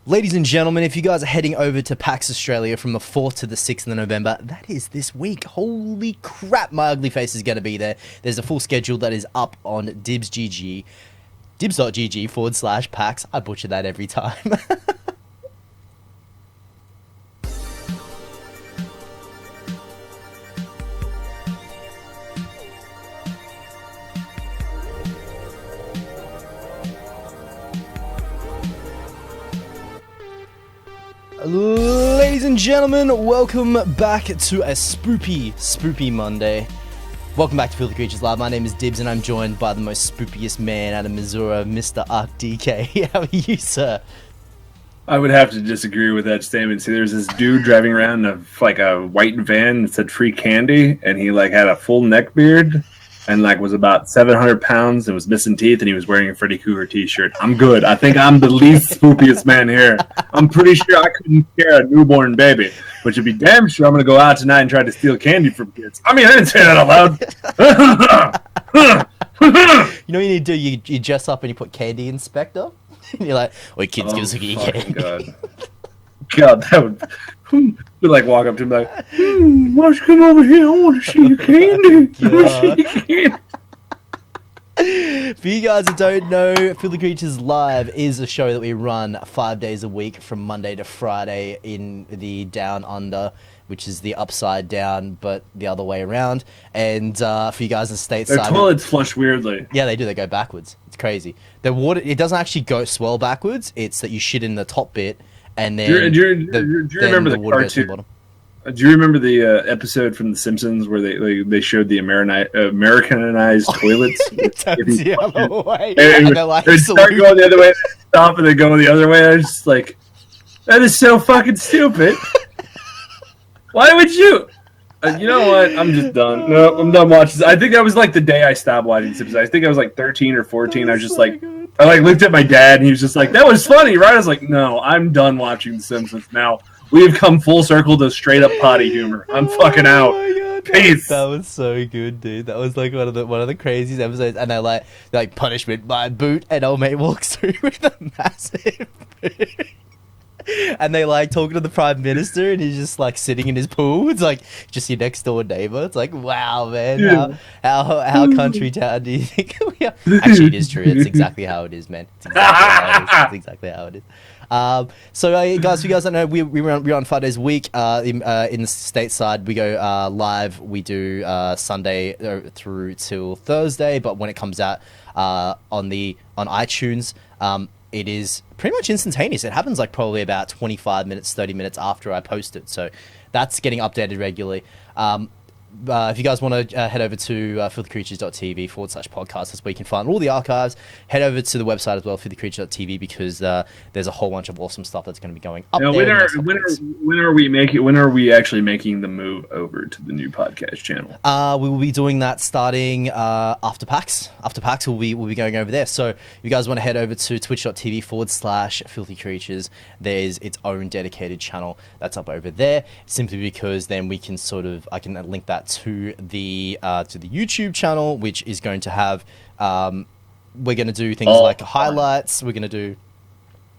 Ladies and gentlemen, if you guys are heading over to PAX Australia from the 4th to the 6th of November, that is this week. Holy crap, my ugly face is going to be there. There's a full schedule that is up on DIBBSGG, dibbs.gg/PAX. I butcher that every time. Ladies and gentlemen, welcome back to a spoopy Monday. Welcome back to Filthy Creatures Live. My name is Dibbs and I'm joined by the most spoopiest man out of Missouri, Mr. Ark DK. How are you, sir? I would have to disagree with that statement. See, there's this dude driving around in a white van that said free candy, and he had a full neck beard and was about 700 pounds and was missing teeth, and he was wearing a Freddy Krueger t-shirt. I'm good. I think I'm the least spookiest man here. I'm pretty sure I couldn't scare a newborn baby, but you'd be damn sure I'm going to go out tonight and try to steal candy from kids. I mean, I didn't say that out loud. You know what you need to do? You dress up and you put candy inspector. And you're like, wait, kids, give us a candy. God, that would... We walk up to him why don't you come over here? I want to see your candy. For you guys that don't know, Filthy Creatures Live is a show that we run 5 days a week from Monday to Friday in the Down Under, which is the upside down, but the other way around. And for you guys in the stateside... Their toilets flush weirdly. Yeah, they do. They go backwards. It's crazy. The water, it doesn't actually swell backwards. It's that you shit in the top bit, and then do you remember the water goes to the cartoon? bottom. Do you remember the episode from The Simpsons where they showed the Americanized toilets? It turns the other way. And they start going the other way, stop, and they go the other way. I was just like, that is so fucking stupid. Why would you? You know what? I'm just done. No, I'm done watching this. I think that was the day I stopped watching Simpsons. I think I was 13 or 14. I was just I looked at my dad, and he was just like, that was funny, right? I was like, no, I'm done watching The Simpsons now. We have come full circle to straight up potty humor. I'm fucking out. Peace. That was so good, dude. That was one of the craziest episodes. And they're like punishment by boot, and old mate walks through with a massive boot. And they talking to the prime minister, and he's just sitting in his pool. It's just your next door neighbor. It's wow, man. Yeah. How country town do you think we are? Actually, it is true. It's exactly how it is, man. It's exactly how it is. So guys, if you guys don't know, we run 5 days a week. In the stateside, we go live. We do Sunday through till Thursday, but when it comes out on iTunes, it is pretty much instantaneous. It happens probably about 25 minutes, 30 minutes after I post it. So that's getting updated regularly. If you guys want to head over to filthycreatures.tv/podcast, that's where you can find all the archives. Head over to the website as well, filthycreatures.tv, because there's a whole bunch of awesome stuff that's going to be going up now, there. When are we actually making the move over to the new podcast channel? We will be doing that starting after PAX. After PAX, we'll be going over there. So if you guys want to head over to twitch.tv/filthycreatures, there's its own dedicated channel that's up over there, simply because then we can I can link that to the YouTube channel, which is going to have we're going to do things like highlights. We're going to do,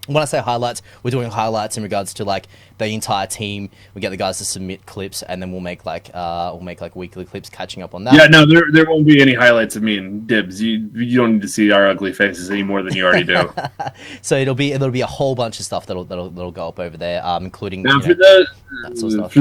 when I say highlights, we're doing highlights in regards to the entire team. We get the guys to submit clips, and then we'll make weekly clips catching up on that. Yeah, no, there won't be any highlights of me and Dibbs. You don't need to see our ugly faces any more than you already do. So it'll be a whole bunch of stuff that'll go up over there, including now for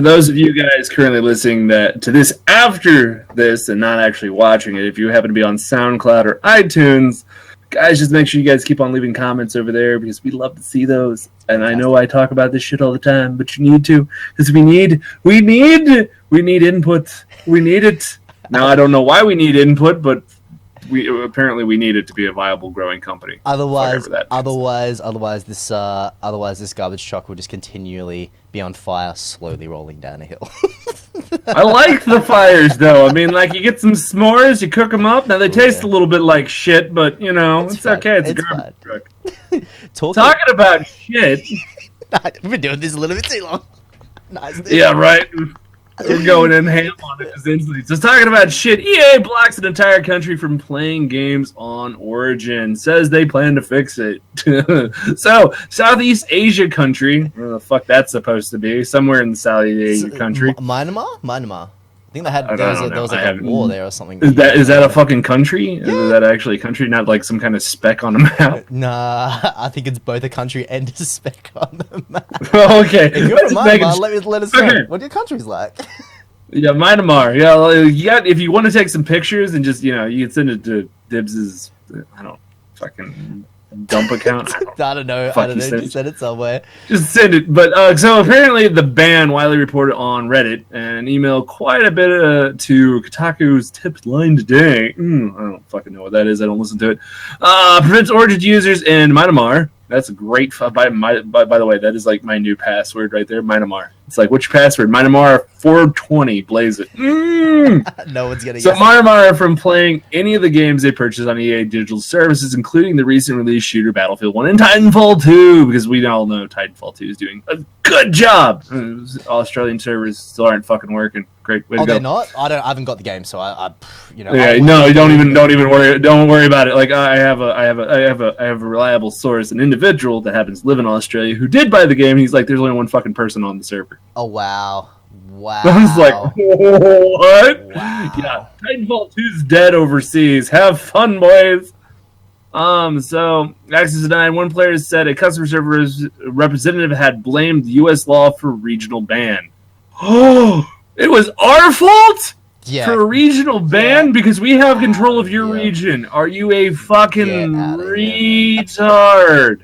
those of you guys currently listening to this after this and not actually watching it, if you happen to be on SoundCloud or iTunes, guys, just make sure you guys keep on leaving comments over there, because we love to see those. And I know I talk about this shit all the time, but you need to, because we need input. We need it. Now, I don't know why we need input, but we need it to be a viable, growing company. Otherwise, this garbage truck will just continually be on fire, slowly rolling down a hill. I like the fires, though. I mean, you get some s'mores, you cook them up. Now, they taste a little bit like shit, but, it's okay. It's a garbage truck. Talking about shit. We've been doing this a little bit too long. Nice. Yeah, right. We're going in ham on it just instantly. So talking about shit, EA blocks an entire country from playing games on Origin. Says they plan to fix it. So, Southeast Asia country, where the fuck that's supposed to be, somewhere in the Southeast Asia country. Myanmar. I think they had there was like a war there or something. Is that a fucking country? Yeah. Is that actually a country, not like some kind of speck on a map? Nah, I think it's both a country and a speck on the map. Okay. If you're from Myanmar, let us know what your country's like. Yeah, Myanmar. Yeah, if you want to take some pictures and just, you can send it to Dibbs's, fucking dump account. I don't know. Just send it somewhere. Just send it. But so apparently the ban widely reported on Reddit and emailed quite a bit to Kotaku's tip line today. I don't fucking know what that is. I don't listen to it. Prevents Origin users in Myanmar. That's a great. By the way, that is like my new password right there. Myanmar. It's like, what's your password? Myanmar 420. Blaze it. No one's gonna. So Myanmar from playing any of the games they purchased on EA Digital Services, including the recent release shooter Battlefield 1 and Titanfall 2, because we all know Titanfall 2 is doing a good job. Australian servers still aren't fucking working. Great way to go. They're not. I haven't got the game, so Yeah, don't even worry. Don't worry about it. Like I have a reliable source, an individual that happens to live in Australia who did buy the game. He's like, there's only one fucking person on the server. Oh wow. I was like, what? Wow. Yeah, Titanfall 2's dead overseas. Have fun, boys. So access denied. One player said a customer service representative had blamed U.S. law for regional ban. Oh, it was our fault for a regional ban because we have control of your region. Are you a fucking retard?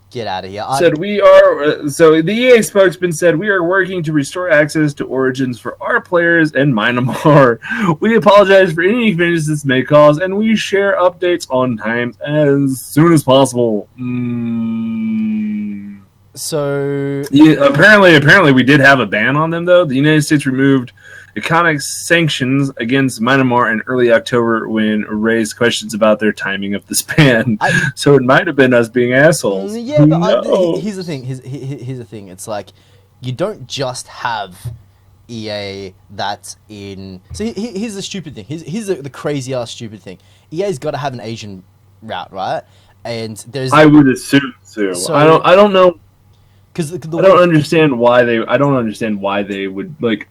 Get out of here. Said we are. So the EA spokesman said we are working to restore access to Origins for our players in Myanmar. We apologize for any inconvenience this may cause, and we share updates on time as soon as possible. So apparently we did have a ban on them though. The United States removed economic sanctions against Myanmar in early October when raised questions about their timing of this ban. So it might have been us being assholes. Yeah, but here's the thing. Here's the thing. It's like you don't just have EA that's in. So here's the stupid thing. Here's the crazy ass stupid thing. EA's got to have an Asian route, right? And there's. I would assume so. I don't know. Because I don't understand why they. I don't understand why they would like.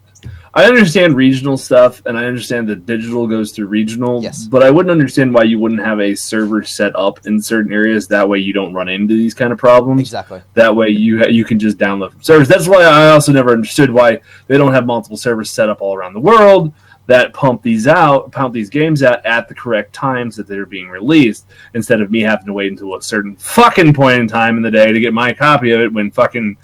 I understand regional stuff, and I understand that digital goes through regional, but I wouldn't understand why you wouldn't have a server set up in certain areas. That way you don't run into these kind of problems. Exactly. That way you can just download from servers. That's why I also never understood why they don't have multiple servers set up all around the world that pump these games out at the correct times that they're being released, instead of me having to wait until a certain fucking point in time in the day to get my copy of it when fucking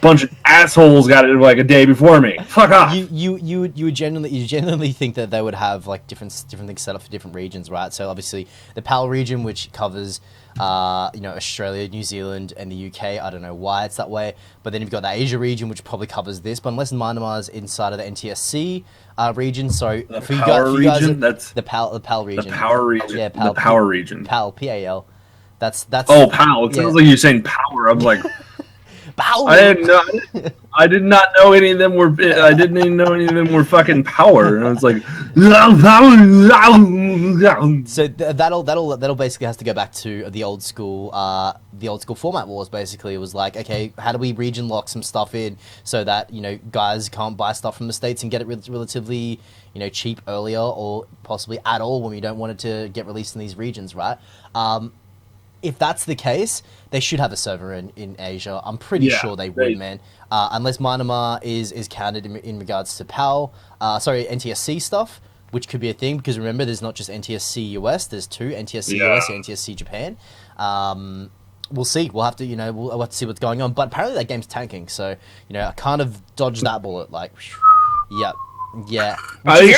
bunch of assholes got it like a day before me. Fuck off. You would genuinely think that they would have like different things set up for different regions, right? So obviously the PAL region, which covers Australia, New Zealand, and the UK. I don't know why it's that way, but then you've got the Asia region, which probably covers this. But unless Myanmar's inside of the NTSC region, so for you guys, that's the PAL region. The power region. Yeah, PAL. The power region. PAL. PAL. That's. Oh, PAL. It sounds like you're saying power. I'm like. I did not know any of them were. I didn't even know any of them were fucking power. And I was like, so that'll basically has to go back to the old school format wars. Basically, it was like, okay, how do we region lock some stuff in so that guys can't buy stuff from the States and get it relatively cheap earlier or possibly at all when we don't want it to get released in these regions, right? If that's the case, they should have a server in Asia. I'm pretty sure they would, man. Unless Myanmar is counted in regards to PAL, NTSC stuff, which could be a thing, because remember, there's not just NTSC US, there's two, NTSC US and NTSC Japan. We'll see. We'll have to, we'll have to see what's going on. But apparently that game's tanking, so, I kind of dodged that bullet, like, yep. Yeah, I hear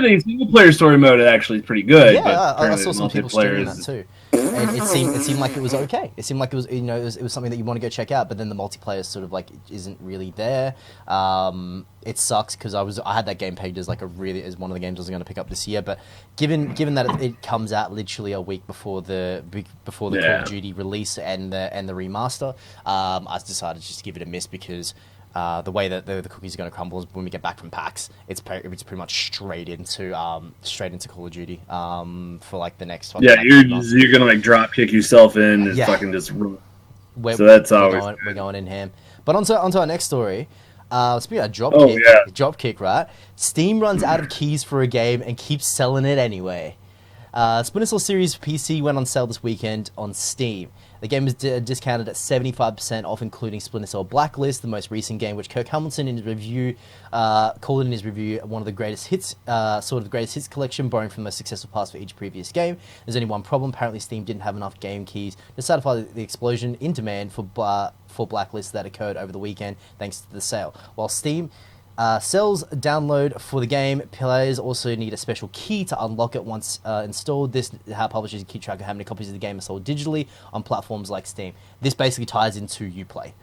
the single player story mode actually is pretty good. Yeah, but I saw some people streaming that too, and it seemed like it was okay. It seemed like it was it was something that you want to go check out. But then the multiplayer sort of like isn't really there. It sucks because I had that game pegged as like as one of the games I was going to pick up this year. But given that it comes out literally a week before the Call of Duty release and the remaster, I decided just to give it a miss because. the way that the cookies are going to crumble is when we get back from PAX. It's pretty much straight into Call of Duty for like the next. Yeah, you're gonna like drop kick yourself in and fucking just. So that's always we're going in ham. But onto our next story. Speaking of dropkick, right? Steam runs out of keys for a game and keeps selling it anyway. Splinter Cell Series PC went on sale this weekend on Steam. The game is discounted at 75% off, including Splinter Cell Blacklist, the most recent game, which Kirk Hamilton in his review called in his review one of the greatest hits, sort of the greatest hits collection, borrowing from the most successful parts for each previous game. There's only one problem: apparently Steam didn't have enough game keys to satisfy the explosion in demand for Blacklist that occurred over the weekend, thanks to the sale. While Steam sells download for the game, players also need a special key to unlock it once installed. This is how publishers keep track of how many copies of the game are sold digitally on platforms like Steam. This basically ties into Uplay.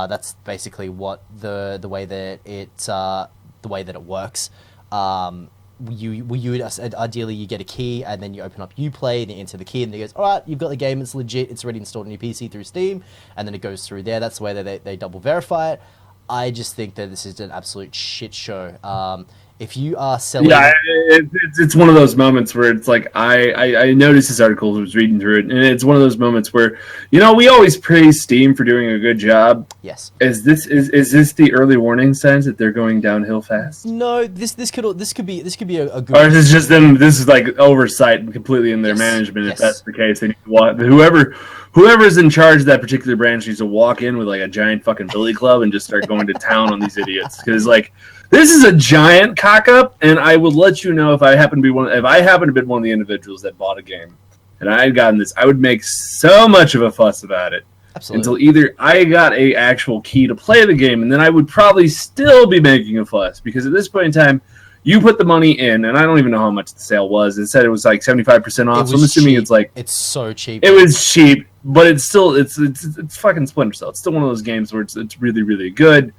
That's basically what the way that it works. Ideally you get a key and then you open up Uplay and you enter the key and it goes, all right, you've got the game, it's legit, it's already installed on your PC through Steam, and then it goes through there. That's the way that they double verify it. I just think that this is an absolute shit show. If you are selling... Yeah, it's one of those moments where it's like, I noticed this article, I was reading through it, and it's one of those moments where, we always praise Steam for doing a good job. Yes. Is this the early warning signs that they're going downhill fast? No, this could be a good... Or is this just them, this is like oversight completely in their management, if that's the case. They need to whoever's in charge of that particular branch needs to walk in with like a giant fucking billy club and just start going to town on these idiots. Because like, this is a giant cock up, and I will let you know if I happen to be one of the individuals that bought a game and I had gotten this, I would make so much of a fuss about it. Absolutely. Until either I got a actual key to play the game, and then I would probably still be making a fuss, because at this point in time, you put the money in, and I don't even know how much the sale was. It said it was like 75% off, so I'm assuming it's like... It's so cheap. It was cheap, but it's still... It's fucking Splinter Cell. It's still one of those games where it's really, really good.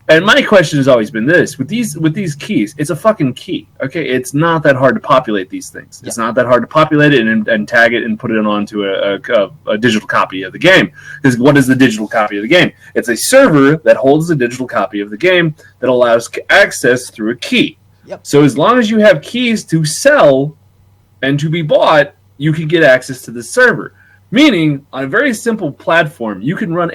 And my question has always been this: with these keys, it's a fucking key. Okay, it's not that hard to populate these things. It's not that hard to populate it and tag it and put it onto a digital copy of the game. Because what is the digital copy of the game? It's a server that holds the digital copy of the game that allows access through a key. Yep. So as long as you have keys to sell and to be bought, you can get access to the server. Meaning, on a very simple platform, you can run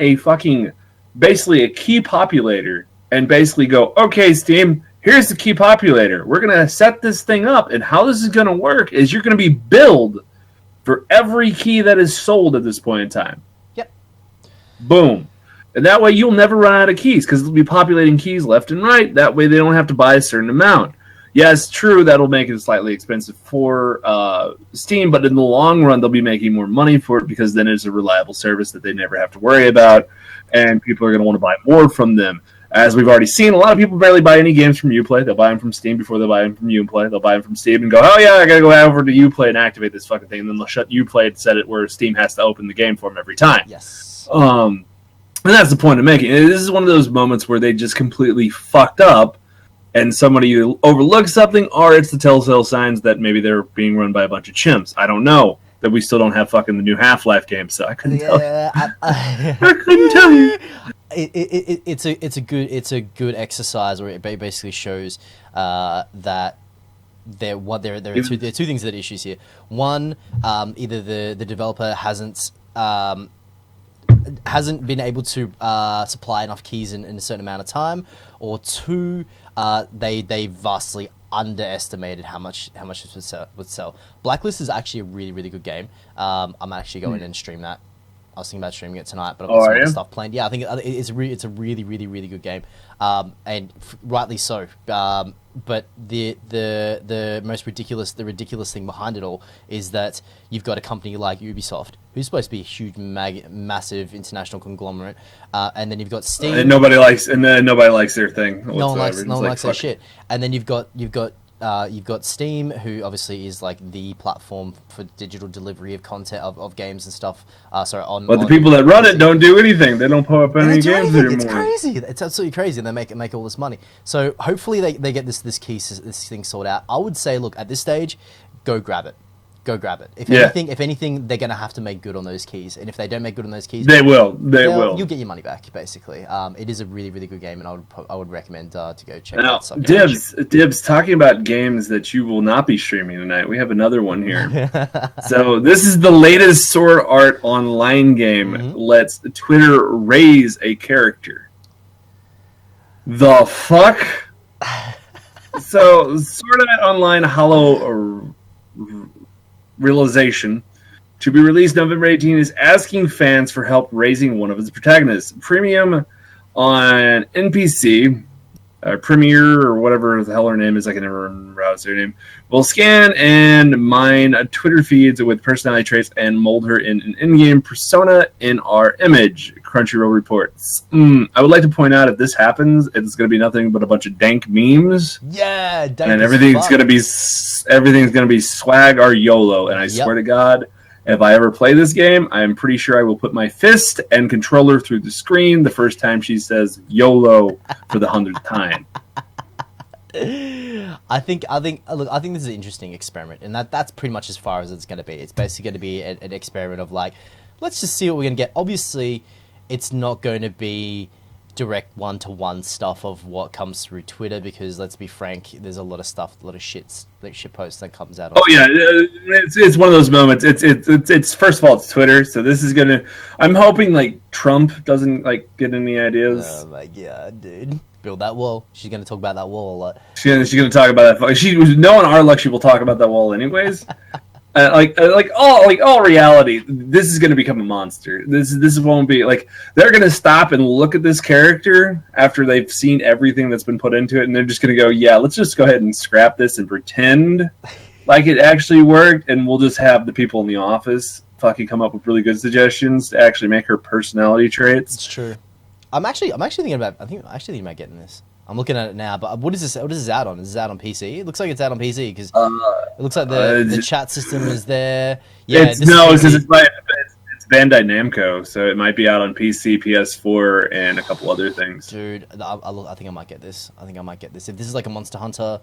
basically a key populator and basically go, okay, Steam, here's the key populator. We're going to set this thing up, and how this is going to work is you're going to be billed for every key that is sold at this point in time. Yep. Boom. And that way you'll never run out of keys, because they'll be populating keys left and right. That way they don't have to buy a certain amount. Yes, true, that'll make it slightly expensive for Steam, but in the long run they'll be making more money for it, because then it's a reliable service that they never have to worry about, and people are going to want to buy more from them. As we've already seen, a lot of people barely buy any games from Uplay. They'll buy them from Steam before they buy them from Uplay. They'll buy them from Steam and go, oh yeah, I gotta go over to Uplay and activate this fucking thing, and then they'll shut Uplay and set it where Steam has to open the game for them every time. Yes. And that's the point of making it. This is one of those moments where they just completely fucked up, and somebody either overlooked something, or it's the telltale signs that maybe they're being run by a bunch of chimps. I don't know. That we still don't have fucking the new Half-Life game, so I couldn't tell you. I couldn't tell you. It's a good exercise, where it basically shows that there are two things that are issues here. One, either the developer hasn't been able to supply enough keys in a certain amount of time, or two, they vastly underestimated how much this would sell. Blacklist is actually a really, really good game. I'm actually going and stream that. I was thinking about streaming it tonight, but I've got some other stuff planned. Yeah, I think it's a really, really, really good game, and rightly so. But the most ridiculous thing behind it all is that you've got a company like Ubisoft, who's supposed to be a huge, massive international conglomerate, and then you've got Steam, and nobody likes their thing. No one likes their shit. And then you've got Steam, who obviously is like the platform for digital delivery of content of games and stuff. But the people that run it don't do anything. They don't put up any games anymore. It's crazy. It's absolutely crazy, and they make all this money. So hopefully they get this thing sorted out. I would say, look, at this stage, go grab it. go grab it. If Yeah. anything, they're gonna have to make good on those keys, and if they don't make good on those keys, They will. You'll get your money back, basically. It is a really, really good game, and I would recommend to go check Now, out Sucker Punch. Dibs, talking about games that you will not be streaming tonight, we have another one here. So this is the latest Sword Art Online game. Lets Twitter raise a character. The fuck? So Sword Art Online Hollow Realization, to be released November 18, is asking fans for help raising one of its protagonists. Premium on NPC, Premiere or whatever the hell her name is, I can never remember how her name, will scan and mine Twitter feeds with personality traits and mold her in an in-game persona in our image, Crunchyroll reports. I would like to point out, if this happens, it's going to be nothing but a bunch of dank memes. Yeah, dank and everything's going to be swag or YOLO. And I swear to God, if I ever play this game, I'm pretty sure I will put my fist and controller through the screen the first time she says YOLO for the 100th time. I think this is an interesting experiment, and that's pretty much as far as it's going to be. It's basically going to be an experiment of like, let's just see what we're going to get. Obviously, it's not going to be direct one-to-one stuff of what comes through Twitter, because let's be frank, there's a lot of stuff, a lot of shit posts that comes out. Oh yeah, it's one of those moments. It's first of all, it's Twitter, so this is gonna. I'm hoping like Trump doesn't like get any ideas. Oh my god, dude. Build that wall. She's gonna talk about that wall a lot. She's gonna talk about that. She was knowing our luck. She will talk about that wall anyways. Like all reality, this is gonna become a monster. This won't be like, they're gonna stop and look at this character after they've seen everything that's been put into it, and they're just gonna go, yeah, let's just go ahead and scrap this and pretend like it actually worked, and we'll just have the people in the office fucking come up with really good suggestions to actually make her personality traits. It's true. I'm actually thinking about getting this. I'm looking at it now, but what is this? What is this out on? Is this out on PC? It looks like it's out on PC because it looks like the chat system is there. Yeah, it's Bandai Namco, so it might be out on PC, PS4, and a couple other things. Dude, I think I might get this. If this is like a Monster Hunter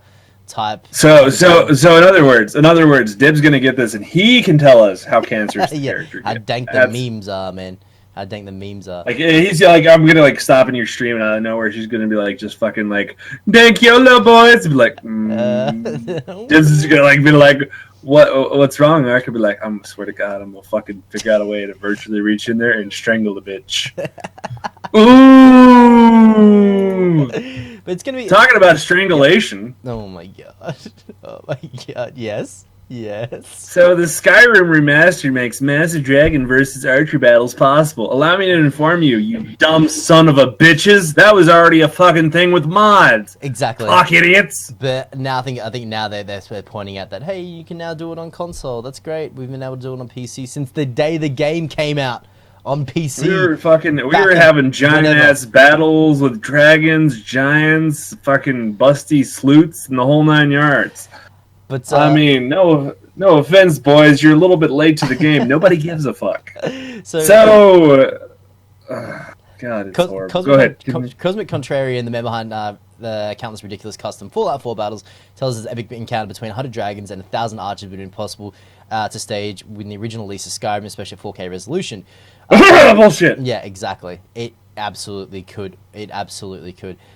type. So in other words, Dib's gonna get this, and he can tell us how cancerous the character. How dank the memes are, man. How dank the memes are. Like, he's like, I'm gonna like stop in your stream, and out of nowhere she's gonna be like, just fucking like, dank YOLO boys, be like, Dibs is gonna like be like, what's wrong? And I could be like, I swear to God, I'm gonna fucking figure out a way to virtually reach in there and strangle the bitch. Ooh. But it's gonna be talking about strangulation. Oh my god. Oh my god. Yes. So the Skyrim remaster makes massive dragon versus archery battles possible. Allow me to inform you, you dumb son of a bitches. That was already a fucking thing with mods. Exactly. Fuck idiots. But now I think now they're pointing out that, hey, you can now do it on console. That's great. We've been able to do it on PC since the day the game came out on PC. We were having giant ass battles with dragons, giants, fucking busty sleuths, and the whole 9 yards. But I mean, no offense, boys. You're a little bit late to the game. Nobody gives a fuck. God, it's horrible. Go ahead. Cosmic Contrarian, the man behind the countless ridiculous custom Fallout 4 battles, tells us the epic encounter between 100 dragons and 1,000 archers would have been possible to stage with the original release of Skyrim, especially at 4K resolution. Bullshit. Yeah, exactly. It absolutely could.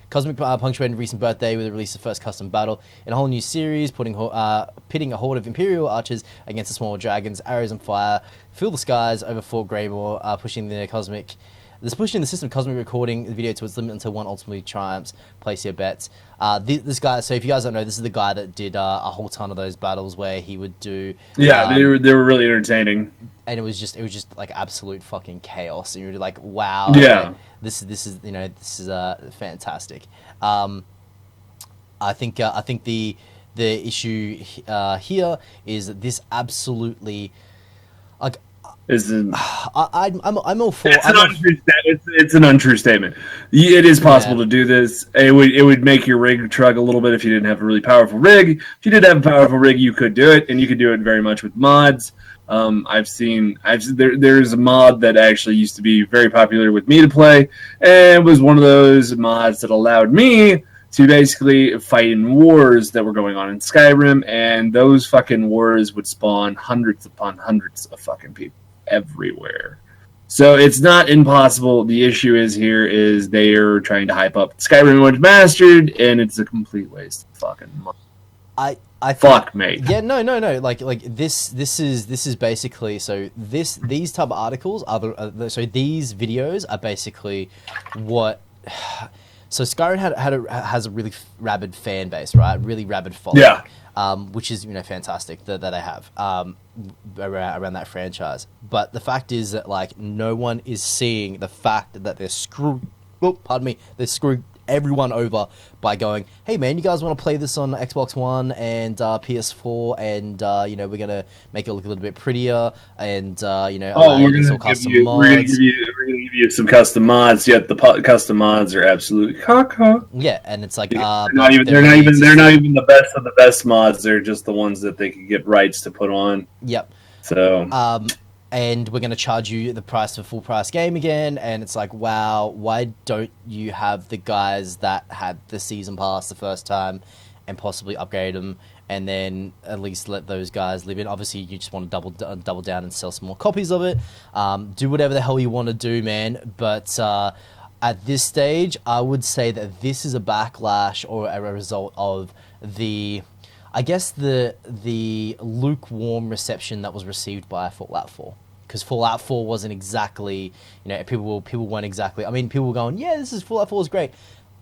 Cosmic punctuated recent birthday with the release of the first custom battle in a whole new series, pitting a horde of Imperial archers against the smaller dragons. Arrows and fire fill the skies over Fort Greymore, pushing the system of cosmic recording the video to its limit until one ultimately triumphs. Place your bets. This guy, so if you guys don't know, this is the guy that did a whole ton of those battles where he would do. Yeah, they were really entertaining. And it was just like absolute fucking chaos. And you're like, wow. Yeah. Okay, this is fantastic. I think the issue here is that this absolutely, like, I'm all for. It's an untrue statement. It is possible to do this. It would make your rig chug a little bit if you didn't have a really powerful rig. If you did have a powerful rig, you could do it, and you could do it very much with mods. There's a mod that actually used to be very popular with me to play, and was one of those mods that allowed me to basically fight in wars that were going on in Skyrim, and those fucking wars would spawn hundreds upon hundreds of fucking people everywhere. So it's not impossible. The issue is they are trying to hype up Skyrim Remastered, and it's a complete waste of fucking money. I fuck, mate. Yeah, no. Like this is basically, so these type of articles are so these videos are basically what. So Skyrim has a really rabid fan base, right? Really rabid following. Yeah. Which is fantastic that they have around that franchise. But the fact is that like no one is seeing the fact that they're screwed. Oh, pardon me. They're screwed everyone over by going, hey man, you guys want to play this on Xbox One and PS4, and we're gonna make it look a little bit prettier, and we're gonna give you some custom mods. Yet the custom mods are absolutely caca. Yeah, and it's like they're not even the best of the best mods. They're just the ones that they can get rights to put on. Yep. So and we're going to charge you the price of a full price game again. And it's like, wow, why don't you have the guys that had the season pass the first time and possibly upgrade them, and then at least let those guys live in? Obviously, you just want to double down and sell some more copies of it. Do whatever the hell you want to do, man. But at this stage, I would say that this is a backlash or a result of the lukewarm reception that was received by Fallout 4. Because Fallout 4 wasn't exactly, people weren't exactly. I mean, people were going, yeah, Fallout 4 is great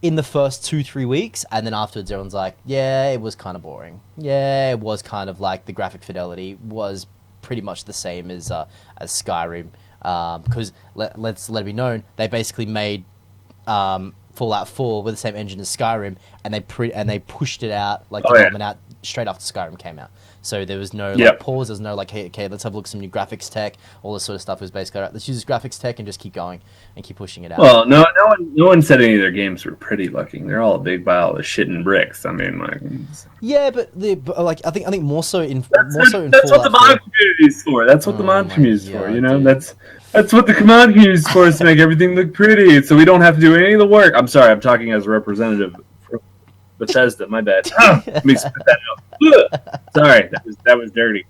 in the first 2-3 weeks, and then afterwards, everyone's like, yeah, it was kind of boring. Yeah, it was kind of like the graphic fidelity was pretty much the same as Skyrim. Because let it be known, they basically made Fallout 4 with the same engine as Skyrim, and they pushed it out development out straight after Skyrim came out. So there was no pause. There's no hey, okay, let's have a look at some new graphics tech. All this sort of stuff. It was basically, let's use this graphics tech and just keep going and keep pushing it out. Well, no one said any of their games were pretty looking. They're all a big pile of shit and bricks. I mean, like, yeah, but I think more so in that's what the mod community is for. That's what the mod community is for. Dude. That's what the mod community is for, is to make everything look pretty, so we don't have to do any of the work. I'm sorry, I'm talking as a representative. Bethesda, my bad. Let me spit that out. Sorry, that was dirty.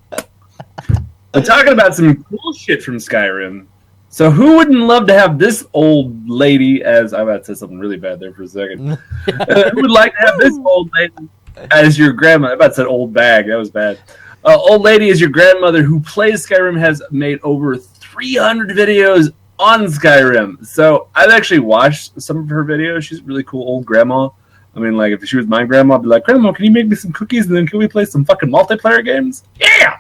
I'm talking about some cool shit from Skyrim. So who wouldn't love to have this old lady as... I about to say something really bad there for a second. Who would like to have this old lady as your grandma? I about to say old bag. That was bad. Old lady as your grandmother who plays Skyrim, has made over 300 videos on Skyrim. So I've actually watched some of her videos. She's a really cool old grandma. I mean, like, if she was my grandma, I'd be like, Grandma, can you make me some cookies, and then can we play some fucking multiplayer games? Yeah!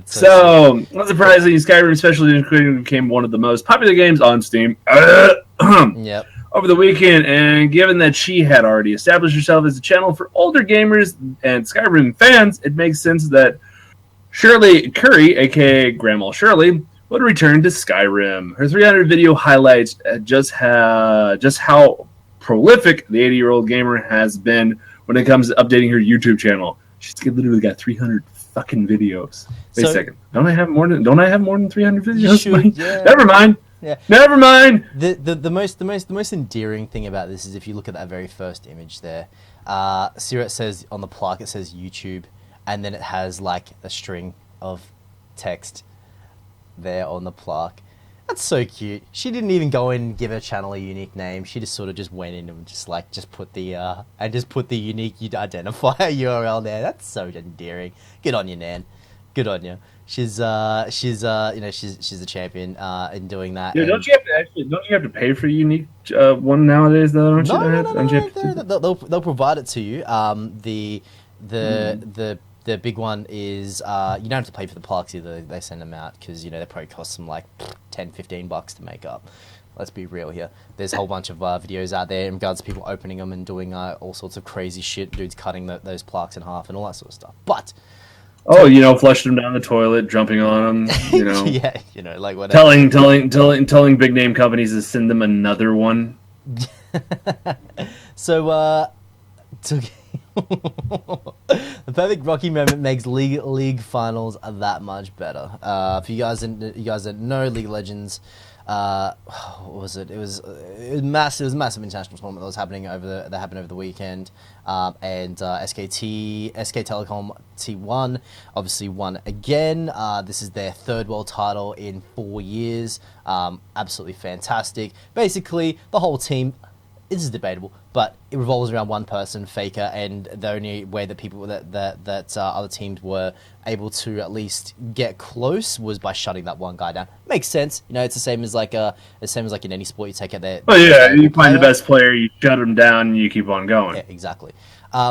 So, not surprisingly, Skyrim Special Edition became one of the most popular games on Steam yep. over the weekend, and given that she had already established herself as a channel for older gamers and Skyrim fans, it makes sense that Shirley Curry, a.k.a. Grandma Shirley, would return to Skyrim. Her 300 video highlights just how prolific the 80-year-old gamer has been when it comes to updating her YouTube channel. She's literally got 300 fucking videos. Wait a second. Don't I have more than 300 videos? Yeah. Never mind. Yeah. Never mind. The most endearing thing about this is if you look at that very first image there, Sirat says on the plaque, it says YouTube, and then it has like a string of text there on the plaque. That's so cute. She didn't even go in and give her channel a unique name. She just sort of just went in and just put the unique identifier URL there. That's so endearing. Good on you, Nan. Good on you. She's a champion in doing that. Yeah, don't you have to pay for a unique one nowadays though? No. They'll provide it to you. The big one is you don't have to pay for the plaques either. They send them out because they probably cost them like $10-15 to make up. Let's be real here. There's a whole bunch of videos out there in regards to people opening them and doing all sorts of crazy shit. Dudes cutting those plaques in half and all that sort of stuff. But flushing them down the toilet, jumping on them. Yeah, like whatever. Telling big name companies to send them another one. So The perfect Rocky moment makes League finals that much better. For you guys that know League of Legends, what was it? It was massive. It was a massive international tournament that was happening that happened over the weekend. And SK Telecom T1 obviously won again. This is their third world title in 4 years. Absolutely fantastic. Basically, the whole team. This is debatable, but it revolves around one person, Faker, and the only way that people that other teams were able to at least get close was by shutting that one guy down. Makes sense, you know. It's the same as like in any sport. You take out their. Oh yeah, you find the best player, you shut him down, and you keep on going. Yeah, exactly.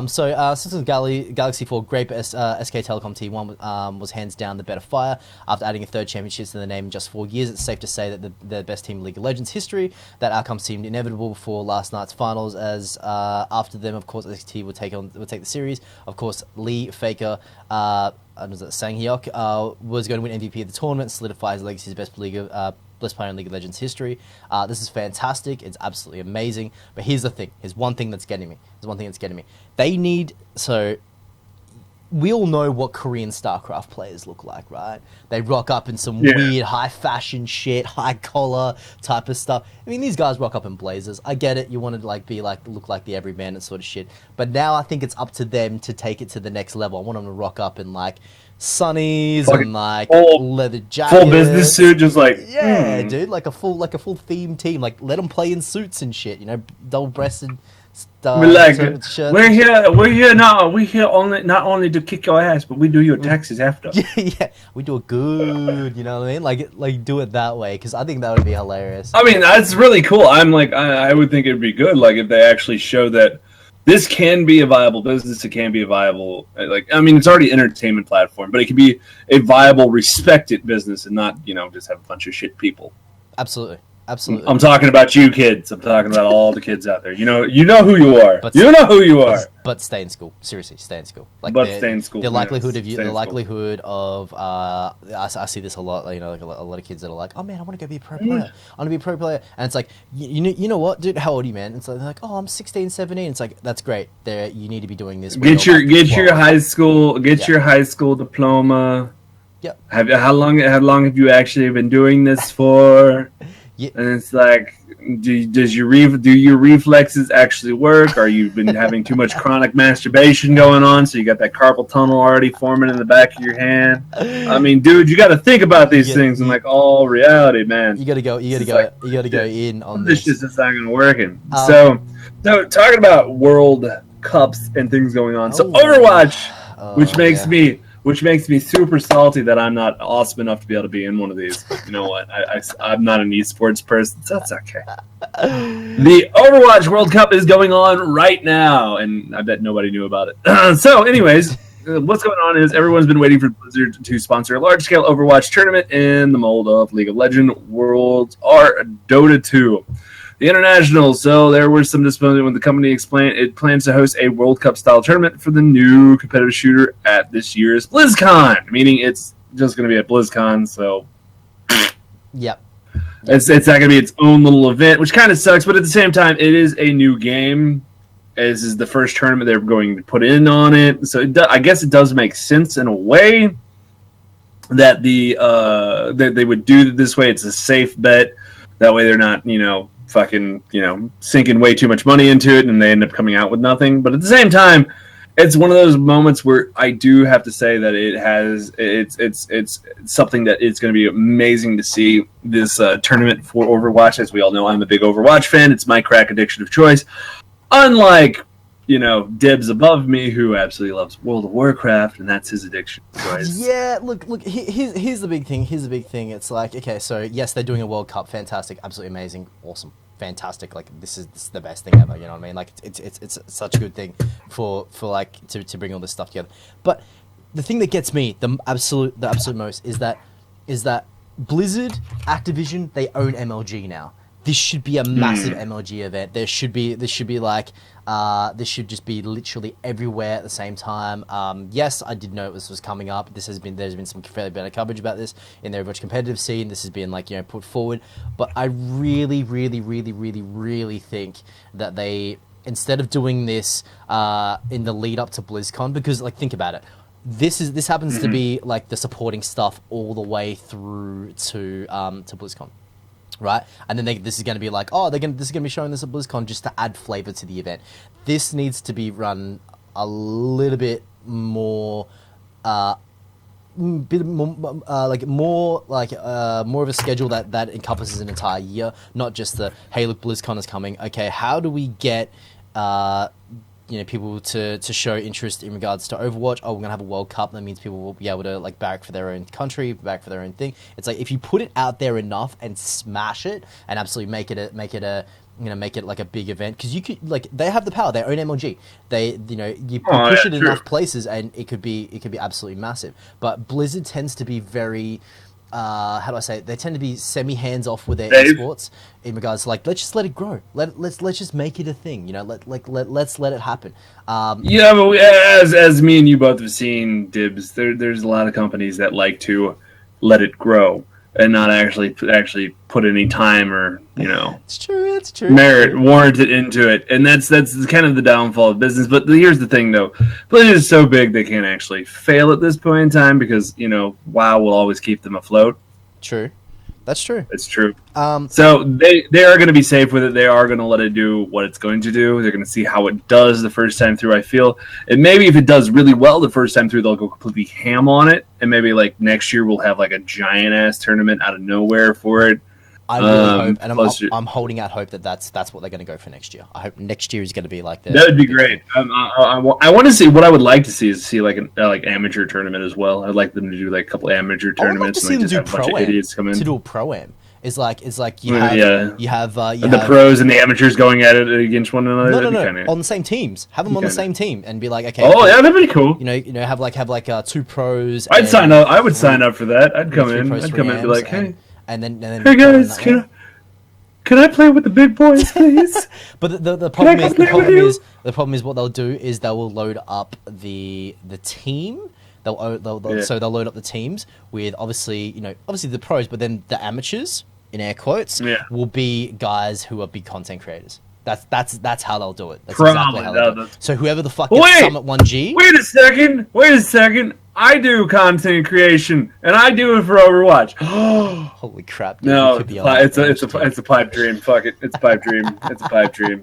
So since Galaxy 4 Grape SK Telecom T1 was hands down the better fire. After adding a third championship to the name in just 4 years, it's safe to say that the best team in League of Legends history. That outcome seemed inevitable before last night's finals, as after them, of course, SKT would take the series. Of course, Lee Faker. Sang-hyuk was going to win MVP of the tournament, solidify his legacy as best player in League of Legends history. This is fantastic. It's absolutely amazing. But here's the thing. Here's one thing that's getting me. They need... So, we all know what Korean StarCraft players look like, right? They rock up in some weird high fashion shit, high collar type of stuff. I mean, these guys rock up in blazers. I get it. You want to look like the everyman and sort of shit. But now I think it's up to them to take it to the next level. I want them to rock up in like sunnies and like leather jackets, full business suit, just like dude, like a full theme team. Like let them play in suits and shit. You know, double breasted. We're here not only to kick your ass, but we do your taxes after. Yeah, we do it good. You know what I mean? Like do it that way, because I think that would be hilarious. I mean, that's really cool. I would think it'd be good, like if they actually show that this can be a viable business. It can be a viable, it's already an entertainment platform, but it can be a viable, respected business, and not just have a bunch of shit people. Absolutely. I'm talking about you kids. I'm talking about all the kids out there. You know who you are. But stay in school. Seriously, stay in school. Stay in school. The likelihood of I see this a lot. You know, like a lot of kids that are like, oh man, I want to go be a pro player. I want to be a pro player. And it's like, you know what, dude? How old are you, man? And so they're like, oh, I'm 16, 17. It's like, that's great. You need to be doing this. Get your high school diploma. Yep. How long have you actually been doing this for? Yeah. And it's like, do your reflexes actually work? Are you been having too much chronic masturbation going on, so you got that carpal tunnel already forming in the back of your hand? I mean, dude, you got to think about these things in like all reality, man. You got to go in on this. This just not gonna work. So talking about World Cups and things going on. So Overwatch, which makes me super salty that I'm not awesome enough to be able to be in one of these. But you know what? I'm not an esports person, so that's okay. The Overwatch World Cup is going on right now, and I bet nobody knew about it. So anyways, what's going on is everyone's been waiting for Blizzard to sponsor a large-scale Overwatch tournament in the mold of League of Legends Worlds or Dota 2. The International, so there was some disappointment when the company explained it plans to host a World Cup-style tournament for the new competitive shooter at this year's BlizzCon, meaning it's just going to be at BlizzCon, so... Yep. It's not going to be its own little event, which kind of sucks, but at the same time, it is a new game. This is the first tournament they're going to put in on it, so I guess it does make sense in a way that that they would do it this way. It's a safe bet. That way they're not, sinking way too much money into it, and they end up coming out with nothing. But at the same time, it's one of those moments where I do have to say that it's something that it's going to be amazing to see this tournament for Overwatch. As we all know, I'm a big Overwatch fan. It's my crack addiction of choice. Unlike Dibs above me, who absolutely loves World of Warcraft, and that's his addiction of choice. Yeah, look. Here's the big thing. It's like, okay, so yes, they're doing a World Cup. Fantastic, absolutely amazing, awesome. Fantastic, like this is the best thing ever, you know what I mean? Like it's such a good thing for like to bring all this stuff together. But the thing that gets me the absolute most is that Blizzard, Activision, they own MLG now. This should be a massive MLG event. This should just be literally everywhere at the same time. Yes, I did know this was coming up. There's been some fairly better coverage about this in the Overwatch competitive scene. This has been put forward. But I really, really, really, really, really think that they instead of doing this in the lead up to BlizzCon, because like think about it, this happens to be like the supporting stuff all the way through to BlizzCon, right? And then this is going to be like, this is going to be showing this at BlizzCon just to add flavor to the event. This needs to be run a little bit more. More of a schedule that encompasses an entire year, not just the hey look, BlizzCon is coming. Okay, how do we get people to show interest in regards to Overwatch? Oh, we're gonna have a World Cup. That means people will be able to like barrack for their own country, barrack for their own thing. It's like if you put it out there enough and smash it and absolutely make it like a big event, because you could like they have the power, their own MLG. You push it in enough places and it could be absolutely massive. But Blizzard tends to be very how do I say it? They tend to be semi hands off with their esports in regards to like let's just let it grow. Let's just make it a thing. Let's let it happen. But as me and you both have seen, Dibbs, there's a lot of companies that like to let it grow and not actually put any time or it's true merit warranted into it, and that's kind of the downfall of business. But here's the thing, though, Blizzard is so big they can't actually fail at this point in time because WoW will always keep them afloat. True. That's true. It's true. So they are going to be safe with it. They are going to let it do what it's going to do. They're going to see how it does the first time through, I feel. And maybe if it does really well the first time through, they'll go completely ham on it. And maybe like next year we'll have like a giant-ass tournament out of nowhere for it. I really hope, and I'm holding out hope that's what they're going to go for next year. I hope next year is going to be like that. That would be great. I want to see, what I would like to see is like an amateur tournament as well. I'd like them to do like a couple amateur tournaments and like just have a bunch of idiots come in. To do a pro-am. It's like you have the pros and the amateurs going at it against one another. No, on the same teams. Have them on the same team and be like, okay. Oh yeah, that'd be cool. Have two pros. I'd sign up. I would sign up for that. I'd come in. I'd come in and be like, hey. And then hey guys, can I play with the big boys, please? But the problem is what they'll do is they will load up the team. So they'll load up the teams with obviously the pros, but then the amateurs in air quotes will be guys who are big content creators. That's how they'll do it. That's exactly how they'll do it. So whoever the fuck gets Summit 1G. Wait a second. I do content creation, and I do it for Overwatch. Holy crap! Dude, no, it's a pipe dream. Fuck it, it's a pipe dream. It's a pipe dream.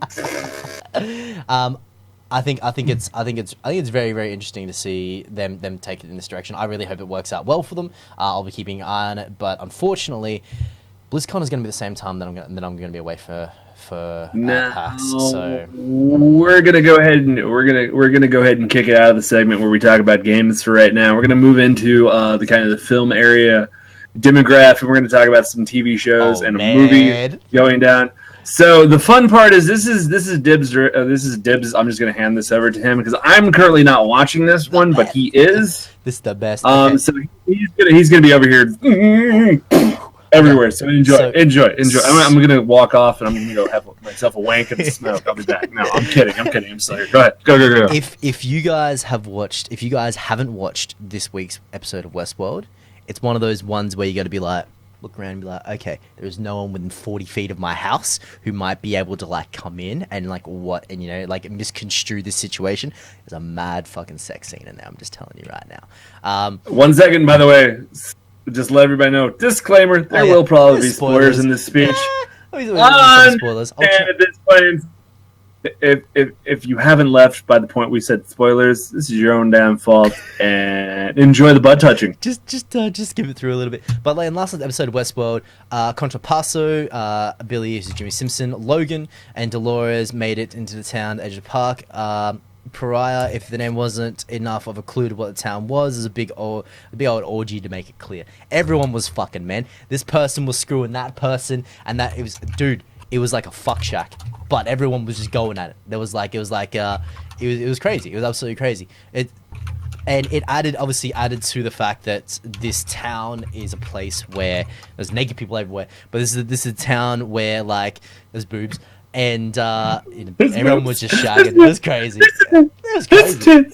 I think it's very, very interesting to see them take it in this direction. I really hope it works out well for them. I'll be keeping an eye on it, but unfortunately, BlizzCon is going to be the same time that I'm going to be away for PAX. So we're gonna go ahead and kick it out of the segment where we talk about games for right now. We're gonna move into the kind of the film area demographic, and we're gonna talk about some TV shows and a movie going down. So the fun part is this is Dibbs. This is Dibbs. I'm just gonna hand this over to him because I'm currently not watching this one, but he is. This is the best. Okay. So he's gonna be over here. Everywhere, so enjoy. I'm gonna walk off and I'm gonna go have myself a wank and smoke. I'll be back. No, I'm kidding. I'm sorry. Go ahead. Go. If you guys haven't watched this week's episode of Westworld, it's one of those ones where you got to be like, look around and be like, okay, there's no one within 40 feet of my house who might be able to like come in and like misconstrue this situation. There's a mad fucking sex scene in there. I'm just telling you right now. 1 second, by the way. Just let everybody know. Disclaimer: there will probably be spoilers in this speech. Spoilers. And at this point, if you haven't left by the point we said spoilers, this is your own damn fault. And enjoy the butt touching. Just give it through a little bit. But like in last episode of Westworld, Contrapasso, Billy, who's Jimmy Simpson, Logan, and Dolores made it into the town edge of the park. Pariah, if the name wasn't enough of a clue to what the town was, is a big old orgy to make it clear. Everyone was fucking, man. This person was screwing that person, and it was like a fuck shack. But everyone was just going at it. It was crazy. It was absolutely crazy. It added to the fact that this town is a place where there's naked people everywhere. But this is a town where like there's boobs. And everyone was just shagging. It was crazy.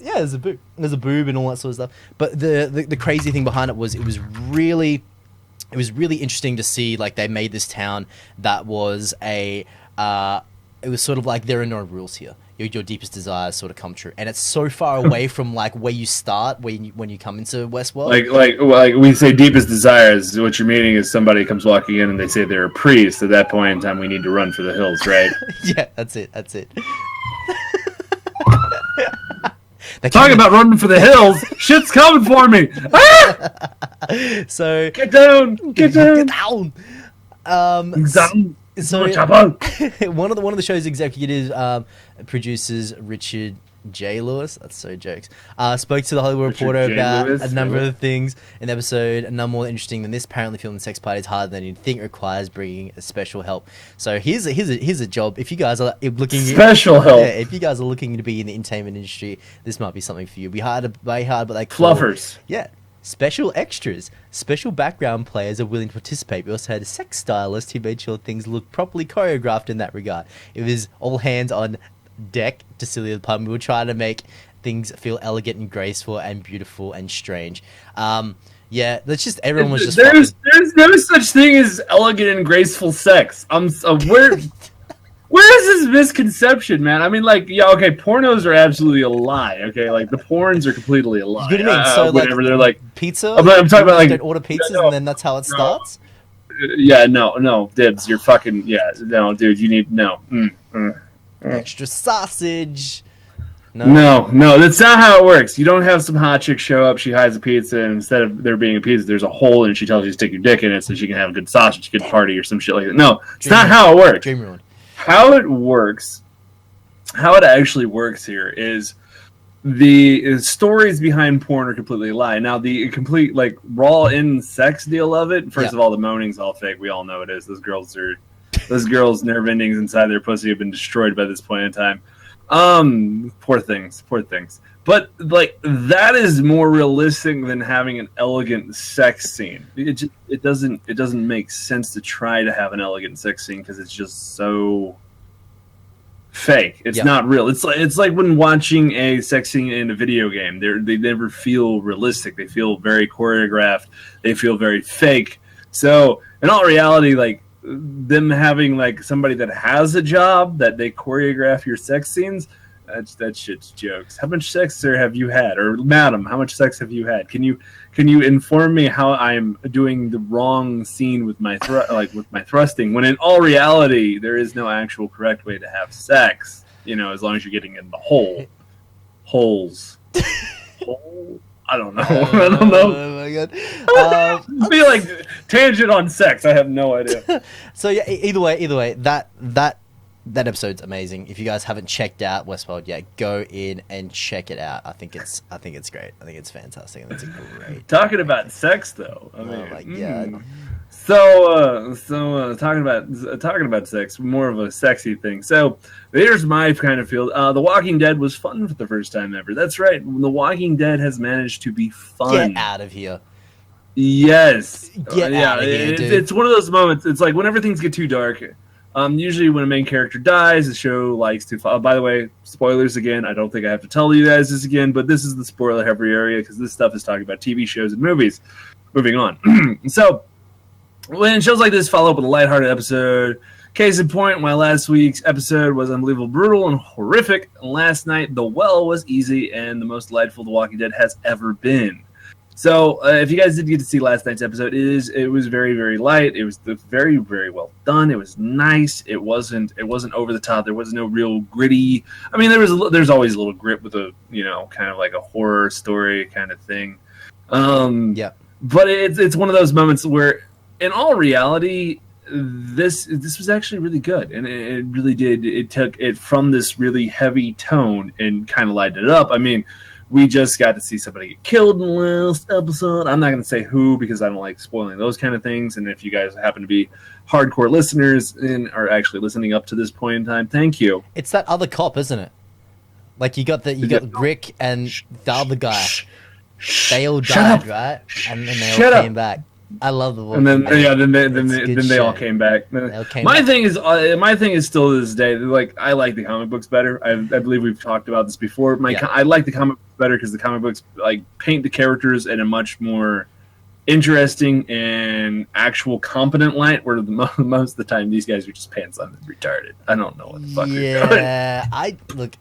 Yeah, there's a boob and all that sort of stuff. But the crazy thing behind it was it was really interesting to see like they made this town that was a it was sort of like there are no rules here. Your deepest desires sort of come true, and it's so far away from like where you start when you come into Westworld. Like we say, deepest desires. What you're meaning is somebody comes walking in and they say they're a priest. At that point in time, we need to run for the hills, right? Yeah, that's it. Talking about running for the hills, shit's coming for me. Ah! So get down. So one of the show's executives, producers Richard J. Lewis, that's so jokes, spoke to the Hollywood Reporter about a number of things in the episode, none more interesting than this. Apparently filming sex party is harder than you'd think, requires bringing a special help. So here's a job. If you guys are looking special help, yeah, if you guys are looking to be in the entertainment industry, this might be something for you. Be hard, but like fluffers. Yeah. Special extras. Special background players are willing to participate. We also had a sex stylist who made sure things looked properly choreographed in that regard. It was all hands on deck to silly the pun. We were trying to make things feel elegant and graceful and beautiful and strange. Yeah, that's just everyone was just. There's no such thing as elegant and graceful sex. Where is this misconception, man? I mean, like, yeah, okay, pornos are absolutely a lie. Okay, like the porns are completely a lie. You know what I mean? So whatever, like, they're like pizza. I'm talking about like don't order pizzas and then that's how it starts. Yeah, no, Dibs, you're fucking no, dude, you need no. Extra sausage. No, that's not how it works. You don't have some hot chick show up, she hides a pizza, and instead of there being a pizza, there's a hole, and she tells you to stick your dick in it so she can have a good sausage, good party, or some shit like that. No, it's not how it works. Dream ruined. How it actually works here is the stories behind porn are completely a lie. Now, the complete, like, raw in sex deal of it, first of all, the moaning's all fake. We all know it is. Those girls' nerve endings inside their pussy have been destroyed by this point in time. Poor things. But, like, that is more realistic than having an elegant sex scene. It doesn't make sense to try to have an elegant sex scene because it's just so fake. It's not real. It's like when watching a sex scene in a video game. They never feel realistic. They feel very choreographed. They feel very fake. So, in all reality, like, them having, like, somebody that has a job that they choreograph your sex scenes, that shit's jokes. How much sex, sir, have you had? Or madam, how much sex have you had? Can you inform me how I'm doing the wrong scene with my with my thrusting, when in all reality there is no actual correct way to have sex, as long as you're getting in the holes. Hole? I don't know. I don't know. Oh my god. I feel like tangent on sex. I have no idea. So yeah, either way, that episode's amazing. If you guys haven't checked out Westworld yet, go in and check it out. I think it's great. I think it's fantastic. I think it's great. Talking about sex, though. I mean, oh my god. So talking about sex, more of a sexy thing. So here's my kind of field. The Walking Dead was fun for the first time ever. That's right. The Walking Dead has managed to be fun. Get out of here. Yes. Get out of here, dude. It's one of those moments. It's like whenever things get too dark. Usually when a main character dies, the show likes to... by the way, spoilers again. I don't think I have to tell you guys this again, but this is the spoiler-heavy area because this stuff is talking about TV shows and movies. Moving on. So, when shows like this follow up with a lighthearted episode, case in point, my last week's episode was unbelievable, brutal, and horrific. Last night, The Well was easy and the most delightful The Walking Dead has ever been. So, if you guys did get to see last night's episode, it was very, very light. It was very, very well done. It was nice. It wasn't over the top. There was no real gritty. I mean, there's always a little grit with a kind of like a horror story kind of thing. But it's one of those moments where, in all reality, this was actually really good, and it really did. It took it from this really heavy tone and kind of lightened it up. I mean. We just got to see somebody get killed in the last episode. I'm not going to say who because I don't like spoiling those kind of things. And if you guys happen to be hardcore listeners and are actually listening up to this point in time, thank you. It's that other cop, isn't it? Like you got Rick and the other guy. They all died, right? And then they all came back. I love the one. And then they all came back. My thing is still to this day. Like I like the comic books better. I believe we've talked about this before. I like the comic books better because the comic books like paint the characters in a much more interesting and actual competent light, where most of the time these guys are just pants on and retarded. I don't know what the fuck they're doing. Yeah, look.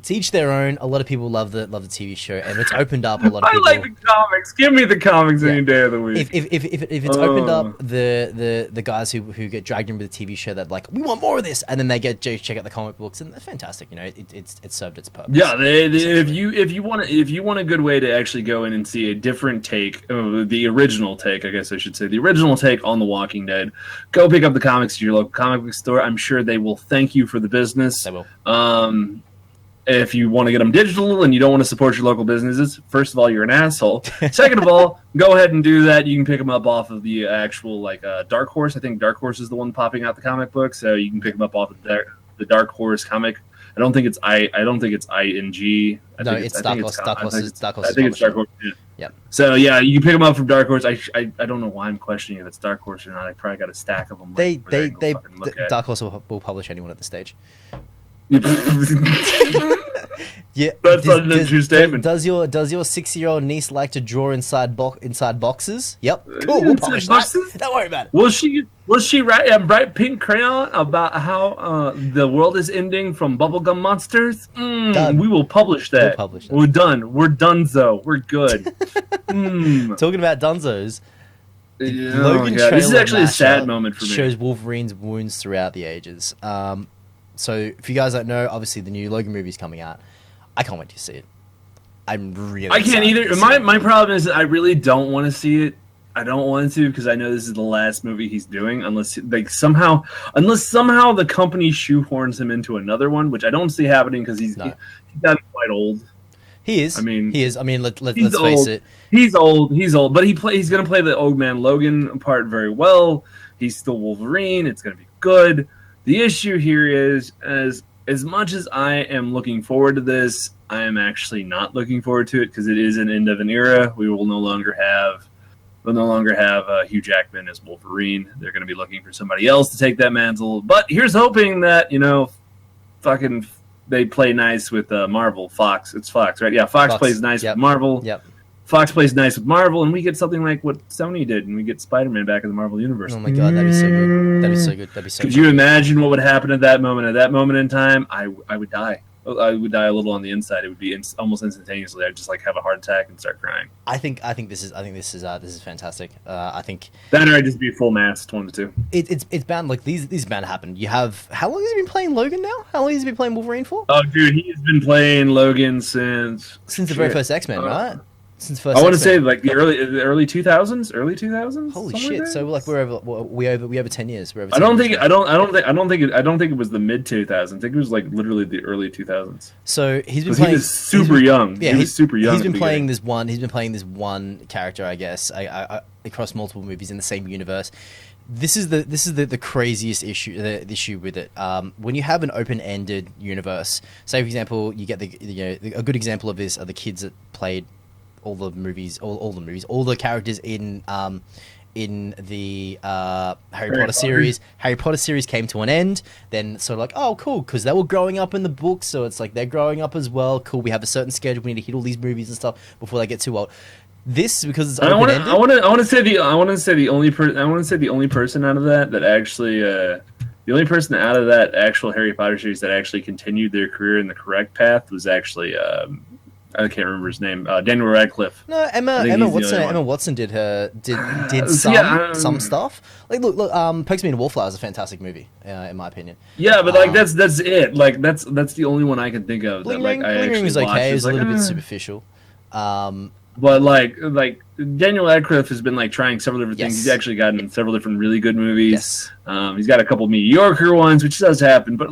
To each their own. A lot of people love the TV show, and it's opened up a lot of people. I like the comics. Give me the comics any day of the week. If it's opened up the guys who get dragged into the TV show that like we want more of this, and then they get to check out the comic books, and they're fantastic. You know, it's served its purpose. Yeah, if you want a good way to actually go in and see a different take, the original take, I guess I should say, the original take on The Walking Dead, go pick up the comics at your local comic book store. I'm sure they will thank you for the business. They will. If you want to get them digital and you don't want to support your local businesses, first of all, you're an asshole. Second of all, go ahead and do that. You can pick them up off of the actual Dark Horse. I think Dark Horse is the one popping out the comic book, so you can pick them up off of the Dark Horse comic. I don't think it's ING. No, it's Dark Horse. I think it's Dark Horse. Yeah. Yep. So yeah, you can pick them up from Dark Horse. I don't know why I'm questioning if it's Dark Horse or not. I probably got a stack of them. Dark Horse will publish anyone at this stage. Yeah, that's not a true statement. Does your 6-year-old niece like to draw inside boxes? Yep. Cool. We'll publish that. Don't worry about it. Will she write a bright pink crayon about how the world is ending from bubblegum monsters? We will publish that. We're done. We're donezo. We're good. Talking about donzos. Logan trailer this is actually a sad moment for me. Shows Wolverine's wounds throughout the ages. So if you guys don't know, obviously the new Logan movie is coming out. I can't wait to see it. I can't either. My problem is that I really don't want to see it. I don't want to because I know this is the last movie he's doing, unless somehow the company shoehorns him into another one, which I don't see happening because he's gotten quite old. He is. He is. Let's face it. He's old, but he's going to play the old man Logan part very well. He's still Wolverine. It's going to be good. The issue here is, as much as I am looking forward to this, I am actually not looking forward to it because it is an end of an era. We will no longer have Hugh Jackman as Wolverine. They're going to be looking for somebody else to take that mantle. But here's hoping that they play nice with Marvel. Fox. It's Fox, right? Yeah, Fox plays nice with Marvel. Yep. Fox plays nice with Marvel, and we get something like what Sony did, and we get Spider-Man back in the Marvel Universe. Oh my god, that'd be so good. That'd be so good. Could you imagine what would happen at that moment? At that moment in time, I would die. I would die a little on the inside. It would be almost instantaneously. I'd just have a heart attack and start crying. I think this is fantastic. I think that or I'd just be full mast 1 to 2. It's bound these bound to happen. You have how long has he been playing Logan now? How long has he been playing Wolverine for? Oh, dude, he's been playing Logan since the very first X-Men, right? Since first I want to say the early 2000s. Holy shit! Like. So we're over 10 years. I don't think it was the mid 2000s. I think it was literally the early 2000s. So he's been playing. He was super young. Yeah, he was super young. He's been playing this one character, I guess, across multiple movies in the same universe. This is the craziest issue. The issue with it. When you have an open-ended universe, say for example, you get a good example of this are the kids that played all the characters in the Harry Potter series. Harry Potter series came to an end. Then oh cool, because they were growing up in the books, so it's they're growing up as well. Cool, we have a certain schedule. We need to hit all these movies and stuff before they get too old. This because it's open ended. I want to say the only person out of that actually the only person out of that actual Harry Potter series that actually continued their career in the correct path was actually I can't remember his name. Daniel Radcliffe. No, Emma Watson did some stuff. Look, Pokemon and Wallflower is a fantastic movie, in my opinion. Yeah, but that's it. That's the only one I can think of. Bling Ring was okay. It was a little bit superficial. But Daniel Radcliffe has been trying several different things. He's actually gotten several different really good movies. Yes. He's got a couple mediocre ones, which does happen. But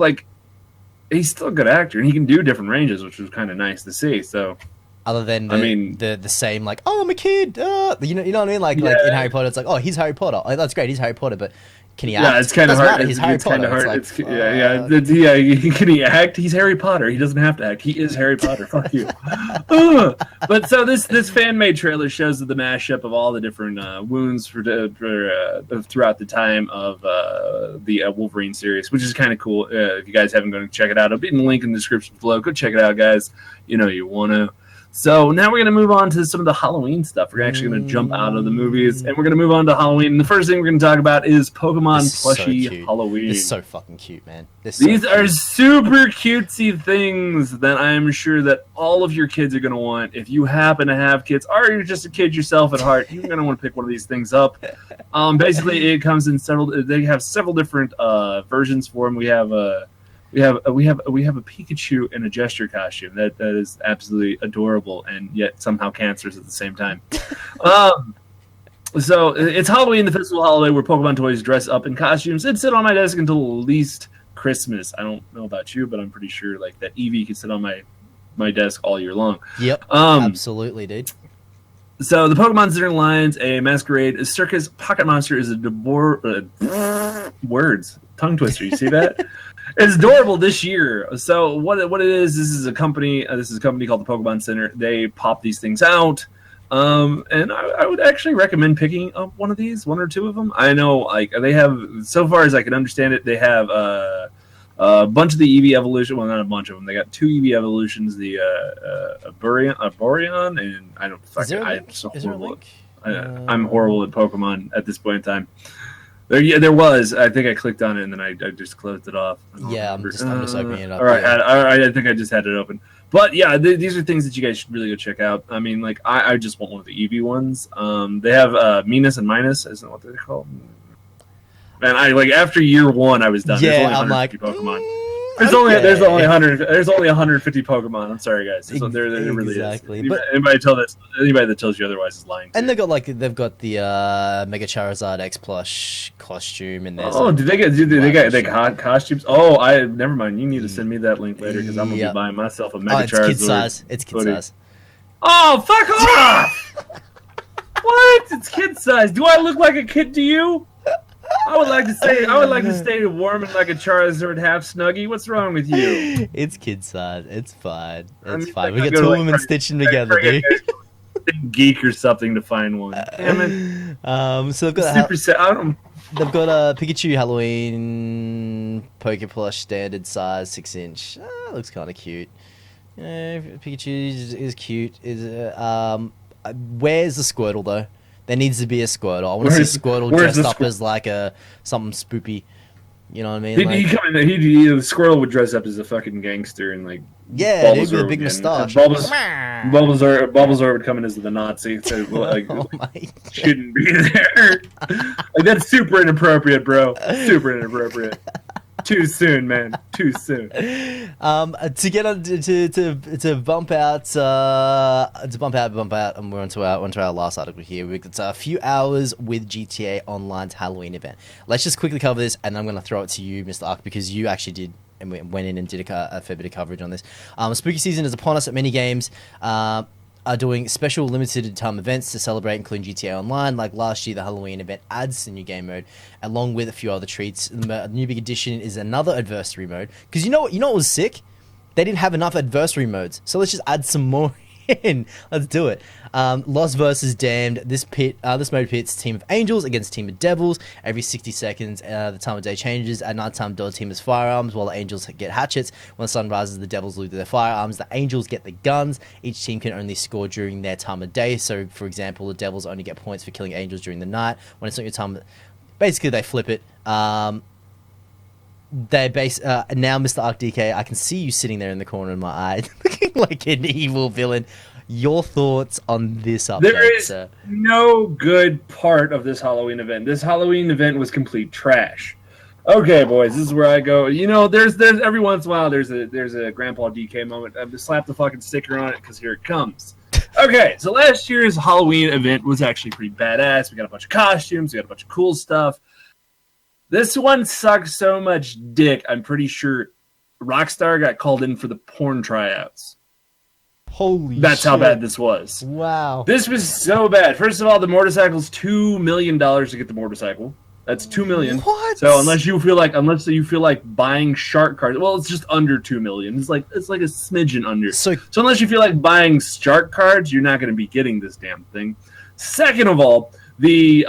he's still a good actor, and he can do different ranges, which was kind of nice to see. So, other than the same I'm a kid, you know what I mean? In Harry Potter, it's he's Harry Potter. That's great, he's Harry Potter, but can he act? Yeah, it's kind of hard. He's Harry Potter. Can he act? He's Harry Potter. He doesn't have to act. He is Harry Potter. Fuck you. But so this fan-made trailer shows the mashup of all the different wounds for throughout the time of the Wolverine series, which is kind of cool. If you guys haven't gone to check it out, I'll be in the link in the description below. Go check it out, guys. You want to. So now we're going to move on to some of the Halloween stuff. We're actually going to jump out of the movies, and we're going to move on to Halloween. And the first thing we're going to talk about is Pokemon Plushie so Halloween. It's so fucking cute, man. These are super cutesy things that I'm sure that all of your kids are going to want. If you happen to have kids, or you're just a kid yourself at heart, you're going to want to pick one of these things up. Basically, it comes in several. They have several different versions for them. We have a Pikachu in a gesture costume that is absolutely adorable and yet somehow cancerous at the same time. So it's Halloween, the festival holiday where Pokemon toys dress up in costumes and sit on my desk until at least Christmas. I don't know about you, but I'm pretty sure like that Eevee can sit on my desk all year long. Yep, absolutely, dude. So the Pokemon Center Lines, a masquerade, a circus, Pocket Monster is a words tongue twister. You see that? It's adorable this year. So what it is? This is a company. This is a company called the Pokemon Center. They pop these things out, and I would actually recommend picking up one of these, one or two of them. I know, like they have, so far as I can understand it, they have a bunch of the EV evolution. Well, not a bunch of them. They got 2 EV evolutions: the Boreon, and I don't. I'm so horrible. I'm horrible at Pokemon at this point in time. There was. I think I clicked on it and then I just closed it off. Yeah, I'm just opening it up. All right, I think I just had it open. But yeah, these are things that you guys should really go check out. I mean, like I just want one of the Eevee ones. They have Minus and Minus, isn't what they're called? Man, I like after year 1, I was done. Yeah, there's only 150 Pokemon. There's only 150 Pokemon. I'm sorry, guys. So there really exactly. is. But anybody that tells you otherwise is lying. And they've got the Mega Charizard X Plush costume, and there's did they got costumes? Never mind. You need to send me that link later because I'm gonna be buying myself a Mega Charizard. It's kid size. It's kid size. Oh, fuck off! What? It's kid size. Do I look like a kid to you? I would like to stay warm in like a Charizard half snuggie. What's wrong with you? It's kid size. It's fine. It's Like, fine. We get 2 of them and stitch them together, dude. Geek or something to find one. Damn it. So they've got they've got a Pikachu Halloween Poké Plush standard size 6-inch. Looks kind of cute. Pikachu is cute. Where's the Squirtle though? There needs to be a Squirtle. I want to see Squirtle dressed up as like something spoopy. You know what I mean? The Squirtle would dress up as a fucking gangster and like dude, with a big moustache. Bulbasaur would come in as the Nazi. So like shouldn't be there. Like that's super inappropriate, bro. Super inappropriate. Too soon, man. Too soon. To get on to bump out, and we're onto our last article here. We've got a few hours with GTA Online's Halloween event. Let's just quickly cover this, and I'm going to throw it to you, Mr. Ark, because you actually did and went in and did a fair bit of coverage on this. Spooky season is upon us at many games. Are doing special limited time events to celebrate, including GTA Online. Like last year, the Halloween event adds a new game mode, along with a few other treats. The new big addition is another adversary mode. Because you know what was sick? They didn't have enough adversary modes, so let's just add some more in. Let's do it. Lost versus Damned. This mode pits Team of Angels against Team of Devils. Every 60 seconds, the time of day changes. At nighttime, the team has firearms, while the Angels get hatchets. When the sun rises, the Devils lose their firearms. The Angels get the guns. Each team can only score during their time of day. So, for example, the Devils only get points for killing Angels during the night. When it's not your time, basically they flip it. Now, Mr. Arc DK, I can see you sitting there in the corner of my eye, looking like an evil villain. Your thoughts on this update, There is sir? no good part of this Halloween event. This Halloween event was complete trash. Okay, boys, this is where I go. You know, there's every once in a while there's a Grandpa DK moment. I just slap the fucking sticker on it because here it comes. Okay, so last year's Halloween event was actually pretty badass. We got a bunch of costumes, we got a bunch of cool stuff. This one sucks so much dick. I'm pretty sure Rockstar got called in for the porn tryouts. Holy That's shit. how bad this was. Wow. This was so bad. First of all, the motorcycle's $2 million to get the motorcycle. That's $2 million. What? So unless you feel like buying shark cards, well, it's just under $2 million. It's like a smidgen under. So unless you feel like buying shark cards, you're not going to be getting this damn thing. Second of all, the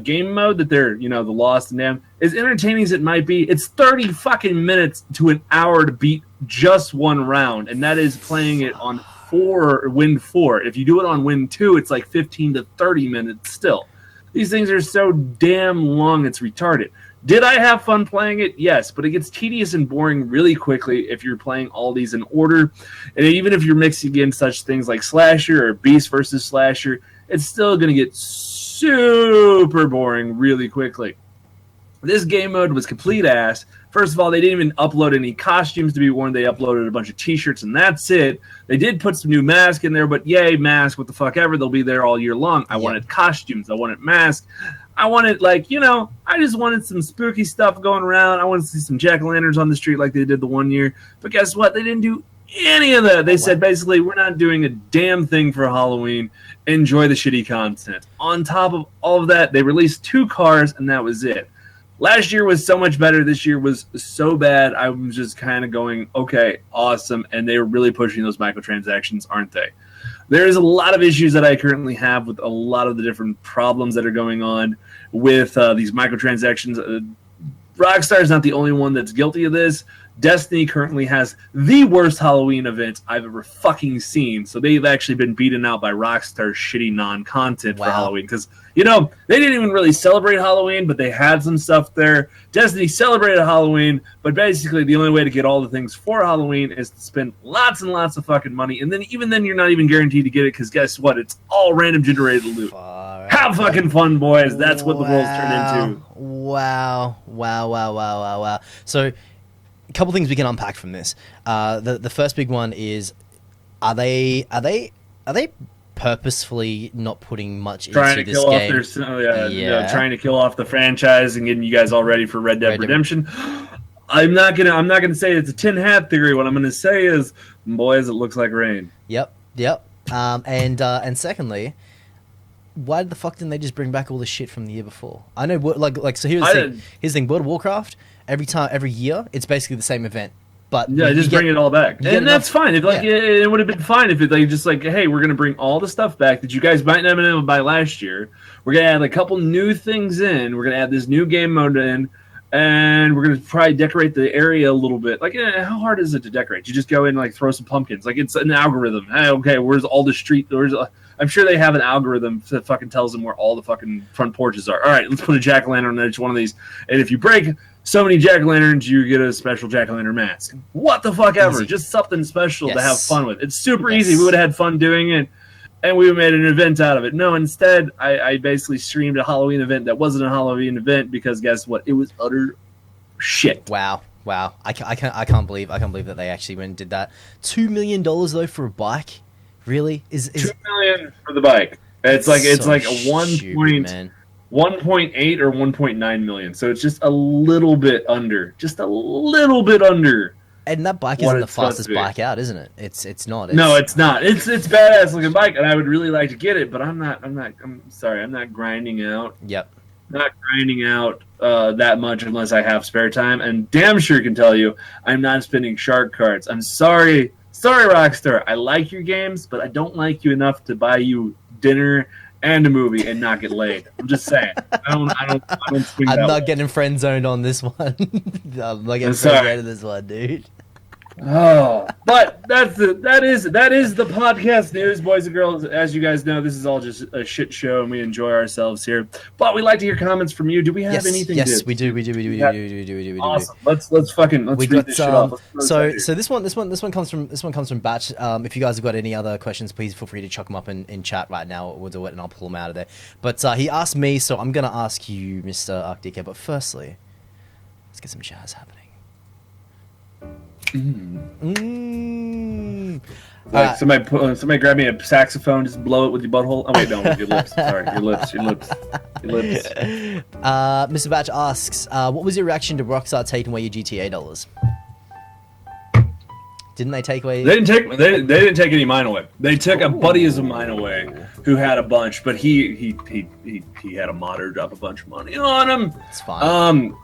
game mode that they're the Lost and Damned, as entertaining as it might be, it's 30 fucking minutes to an hour to beat just one round, and that is playing it on Wind 4. If you do it on Wind 2, it's like 15 to 30 minutes still. These things are so damn long, it's retarded. Did I have fun playing it? Yes, but it gets tedious and boring really quickly if you're playing all these in order. And even if you're mixing in such things like Slasher or Beast versus Slasher, it's still going to get super boring really quickly. This game mode was complete ass. First of all, they didn't even upload any costumes to be worn. They uploaded a bunch of t-shirts, and that's it. They did put some new masks in there, but yay, mask, what the fuck ever. They'll be there all year long. I wanted costumes. I wanted masks. I wanted, like, you know, I just wanted some spooky stuff going around. I wanted to see some jack-o'-lanterns on the street like they did the one year. But guess what? They didn't do any of that. They said, basically, we're not doing a damn thing for Halloween. Enjoy the shitty content. On top of all of that, they released 2 cars, and that was it. Last year was so much better. This year was so bad. I was just kind of going, okay, awesome. And they were really pushing those microtransactions, aren't they? There's a lot of issues that I currently have with a lot of the different problems that are going on with these microtransactions. Rockstar is not the only one that's guilty of this. Destiny currently has the worst Halloween event I've ever fucking seen. So they've actually been beaten out by Rockstar's shitty non-content for Halloween. Because, you know, they didn't even really celebrate Halloween, but they had some stuff there. Destiny celebrated Halloween, but basically the only way to get all the things for Halloween is to spend lots and lots of fucking money. And then even then you're not even guaranteed to get it because guess what? It's all random generated loot. Have fucking fun, boys. That's what the world's turned into. Wow. So a couple things we can unpack from this. The first big one is, are they purposefully not putting much into this game? Trying to kill off the franchise and getting you guys all ready for Red Dead Redemption. I'm not gonna say it's a tin hat theory. What I'm gonna say is, boys, it looks like rain. Yep. And secondly, why the fuck didn't they just bring back all the shit from the year before? I know, so here's the thing. World of Warcraft, every year, it's basically the same event. But just bring it all back, and that's fine. If it would have been fine if they just like, hey, we're gonna bring all the stuff back that you guys might not have been able to buy last year. We're gonna add a couple new things in. We're gonna add this new game mode in, and we're gonna probably decorate the area a little bit. Like, how hard is it to decorate? You just go in and like throw some pumpkins. Like, it's an algorithm. Hey, okay, where's all the street? I'm sure they have an algorithm that fucking tells them where all the fucking front porches are. All right, let's put a jack-o'-lantern on each one of these, and if you break so many jack-o'-lanterns, you get a special jack-o'-lantern mask. What the fuck ever. Easy. Just something special to have fun with. It's super easy. We would have had fun doing it, and we made an event out of it. No, instead, I basically streamed a Halloween event that wasn't a Halloween event because guess what? It was utter shit. Wow. I can't believe that they actually went and did that. $2 million, though, for a bike? Really? Is $2 million for the bike. It's like a 1.8 or 1.9 million. So it's just a little bit under. And that bike isn't the fastest bike out, isn't it? It's not. No, it's not. It's badass looking bike, and I would really like to get it, but I'm sorry, I'm not grinding out. Yep. Not grinding out that much unless I have spare time, and damn sure can tell you I'm not spending shark cards. I'm sorry, Rockstar. I like your games, but I don't like you enough to buy you dinner and a movie and not get laid. I'm just saying. I don't swing I'm that not way. getting friend zoned on this one. I'm not getting friend zoned on this one, dude. Oh, but that is the podcast news, boys and girls. As you guys know, this is all just a shit show, and we enjoy ourselves here. But we like to hear comments from you. Do we have anything? Yes, to we do. Awesome. Let's read this shit off. So this one comes from Batch. If you guys have got any other questions, please feel free to chuck them up in chat right now. We'll do it, and I'll pull them out of there. But he asked me, so I'm gonna ask you, Mr. Arctica. But firstly, let's get some jazz happening. Like somebody grab me a saxophone, just blow it with your butthole. Oh wait, no, with your lips. Sorry, your lips. Mr. Batch asks, what was your reaction to Rockstar taking away your GTA dollars? Didn't they take away? They didn't take any of mine away. They took a buddy of mine away who had a bunch, but he had a modder drop a bunch of money on him. It's fine.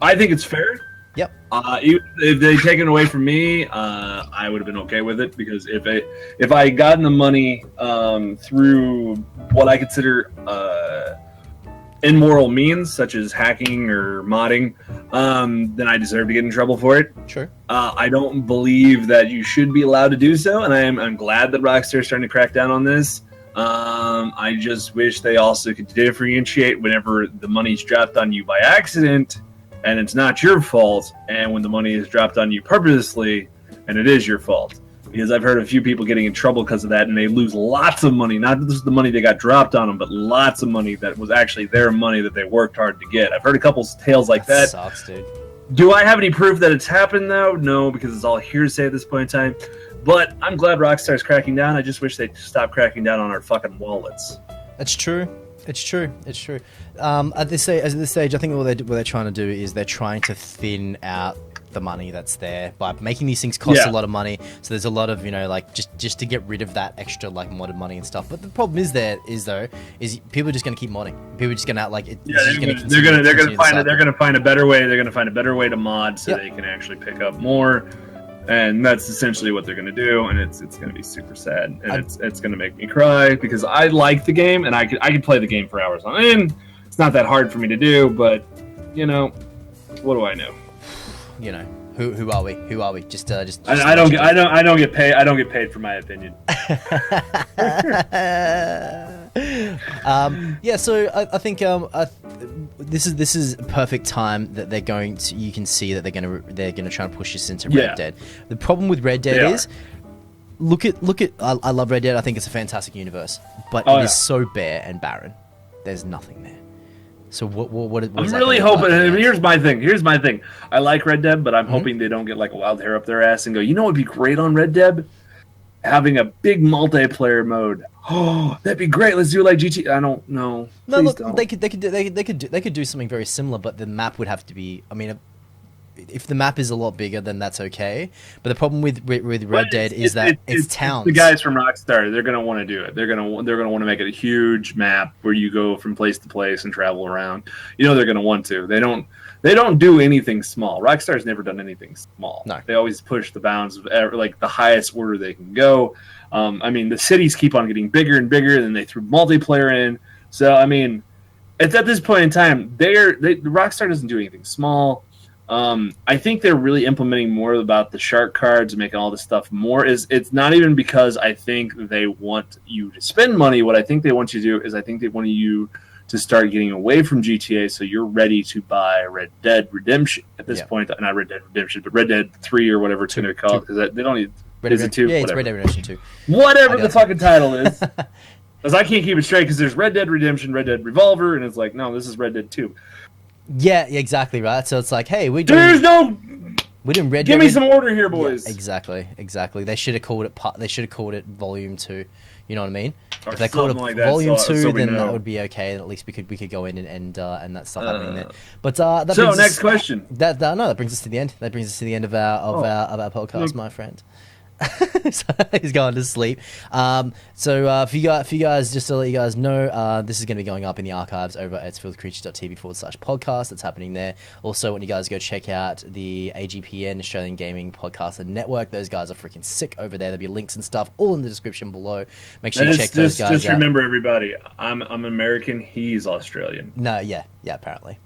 I think it's fair. Yep. Even if they taken it away from me, I would have been okay with it because if I gotten the money through what I consider immoral means, such as hacking or modding, then I deserve to get in trouble for it. Sure. I don't believe that you should be allowed to do so, and I'm glad that Rockstar is starting to crack down on this. I just wish they also could differentiate whenever the money's dropped on you by accident and it's not your fault, and when the money is dropped on you purposely and it is your fault. Because I've heard a few people getting in trouble because of that, and they lose lots of money. Not just the money they got dropped on them, but lots of money that was actually their money that they worked hard to get. I've heard a couple tales like that. Sucks, dude. Do I have any proof that it's happened, though? No, because it's all hearsay at this point in time. But I'm glad Rockstar's cracking down. I just wish they'd stop cracking down on our fucking wallets. It's true. It's true. It's true. At this stage, I think what they're trying to do is they're trying to thin out the money that's there by making these things cost a lot of money. So there's a lot of, like, just to get rid of that extra, like, modded money and stuff. But the problem is people are just going to keep modding. People are just going to like it. Yeah, they're going to find a better way. They're going to find a better way to mod so they can actually pick up more. And that's essentially what they're going to do, and it's going to be super sad, and it's going to make me cry because I like the game, and I could play the game for hours on end. It's not that hard for me to do, but what do I know? Who are we? Who are we? Just I don't get paid. I don't get paid for my opinion. So I think this is a perfect time that they're going to. You can see that they're going to try and push this into Red Dead. The problem with Red Dead is, look at. I love Red Dead. I think it's a fantastic universe, but it is so bare and barren. There's nothing there. So what I'm really hoping. Here's my thing. I like Red Dead, but I'm hoping they don't get like a wild hair up their ass and go, you know what would be great on Red Dead? Having a big multiplayer mode. Oh, that'd be great. Let's do it like GT. I don't know. No, look, they could do something very similar, but the map would have to be. I mean, if the map is a lot bigger, then that's okay. But the problem with Red Dead is that it's towns. The guys from Rockstar, they're gonna want to do it. They're gonna want to make it a huge map where you go from place to place and travel around. They're gonna want to. They don't do anything small. Rockstar's never done anything small. No. They always push the bounds of like the highest order they can go. The cities keep on getting bigger and bigger, and then they threw multiplayer in. So it's at this point in time, Rockstar doesn't do anything small. I think they're really implementing more about the shark cards and making all this stuff more. It's not even because I think they want you to spend money. What I think they want you to do is I think they want you to start getting away from GTA, so you're ready to buy Red Dead Redemption at this point. Not Red Dead Redemption, but Red Deed 3 or whatever it's going to be called, because they don't need. Is it 2? Yeah, whatever. it's Red Dead Redemption 2. Whatever the fucking title is. Because I can't keep it straight, because there's Red Dead Redemption, Red Dead Revolver, and it's like, no, this is Red Dead 2. Yeah, exactly, right? So it's like, hey, we're doing Red Dead. Give me some order here, boys. Yeah, exactly. They should have called it Volume 2. You know what I mean? Or if they called it like that, Volume 2, so then that would be okay. At least we could go in and that's stuff happening there. But next question. That brings us to the end. That brings us to the end of our podcast, my friend. So he's going to sleep. For you guys, just to let you guys know, this is going to be going up in the archives over at filthcreatures.tv/podcast. That's happening there. Also, when you guys go check out the AGPN, Australian Gaming Podcast and Network, those guys are freaking sick over there. There'll be links and stuff all in the description below. Make sure you check those guys out. Just remember, everybody, I'm American. He's Australian. No, yeah, apparently.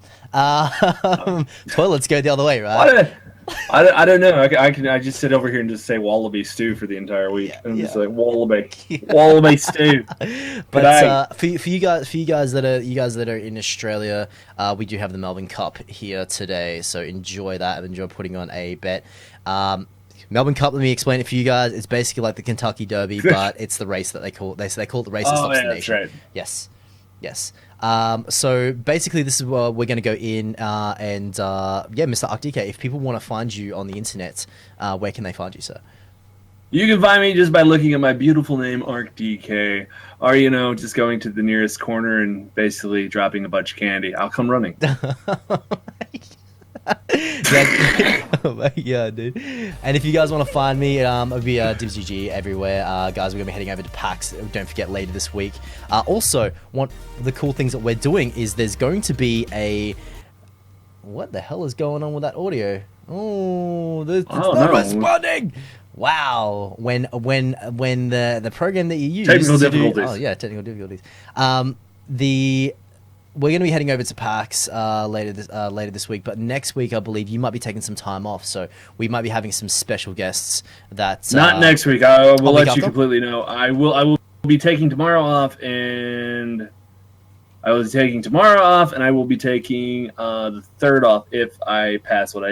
Toilets go the other way, right? I don't know. I just sit over here and just say wallaby stew for the entire week. Just like wallaby stew. But for you guys that are in Australia, we do have the Melbourne Cup here today. So enjoy that and enjoy putting on a bet. Melbourne Cup. Let me explain it for you guys. It's basically like the Kentucky Derby, but it's the race that they call it. They call it the race that stops the nation. That's right. Yes. So basically, this is where we're going to go in Mr. ArcDK, if people want to find you on the internet, where can they find you, sir? You can find me just by looking at my beautiful name, ArcDK, or just going to the nearest corner and basically dropping a bunch of candy. I'll come running. Yeah, dude. And if you guys want to find me, it'll be DIBBSGG everywhere. Guys, we're going to be heading over to PAX. Don't forget, later this week. Also, one of the cool things that we're doing is there's going to be what the hell is going on with that audio? It's not responding. Wow. When the program that you use technical difficulties. Technical difficulties. we're going to be heading over to PAX later this week, but next week I believe you might be taking some time off, so we might be having some special guests. Not next week. I will let you after? completely know. I will be taking tomorrow off, and I will be taking tomorrow off, and I will be taking the 3rd off if I pass what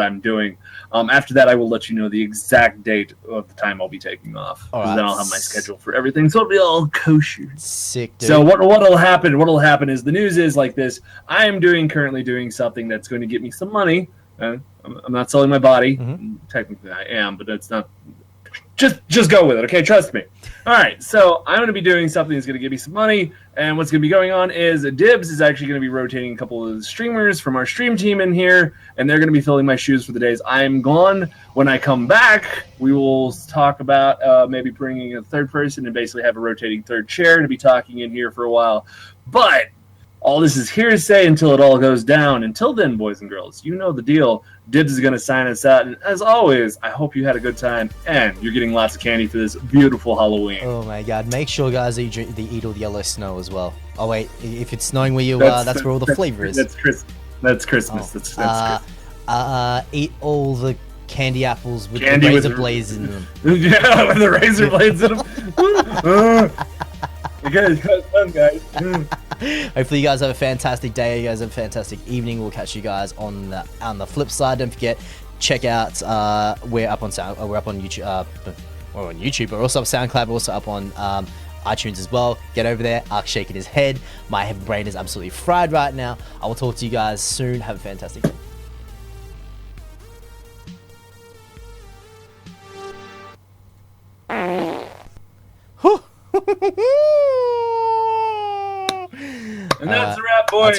I'm doing. After that, I will let you know the exact date of the time I'll be taking off. Then I'll have my schedule for everything, so it'll be all kosher. Sick, dude. So what'll happen is the news is like this. I am currently doing something that's going to get me some money. I'm not selling my body. Mm-hmm. Technically, I am, but that's not. Just go with it, okay? Trust me. All right, so I'm going to be doing something that's going to give me some money, and what's going to be going on is Dibbs is actually going to be rotating a couple of the streamers from our stream team in here, and they're going to be filling my shoes for the days I'm gone. When I come back, we will talk about maybe bringing a 3rd person and basically have a rotating 3rd chair to be talking in here for a while. But all this is hearsay until it all goes down. Until then, boys and girls, you know the deal. Dibbs is going to sign us out. And as always, I hope you had a good time. And you're getting lots of candy for this beautiful Halloween. Oh, my God. Make sure, guys, that you eat all the yellow snow as well. Oh, wait. If it's snowing where you are, that's where all the flavor is. That's Christmas. Oh. That's eat all the candy apples with Candy the with razor blades in them. Yeah, with the razor blades in them. You guys have fun, guys. Hopefully you guys have a fantastic day. You guys have a fantastic evening. We'll catch you guys on the flip side. Don't forget, check out we're up on YouTube. We're on YouTube, but also up SoundCloud. We're also up on iTunes as well. Get over there. Ark's shaking his head. My brain is absolutely fried right now. I will talk to you guys soon. Have a fantastic day.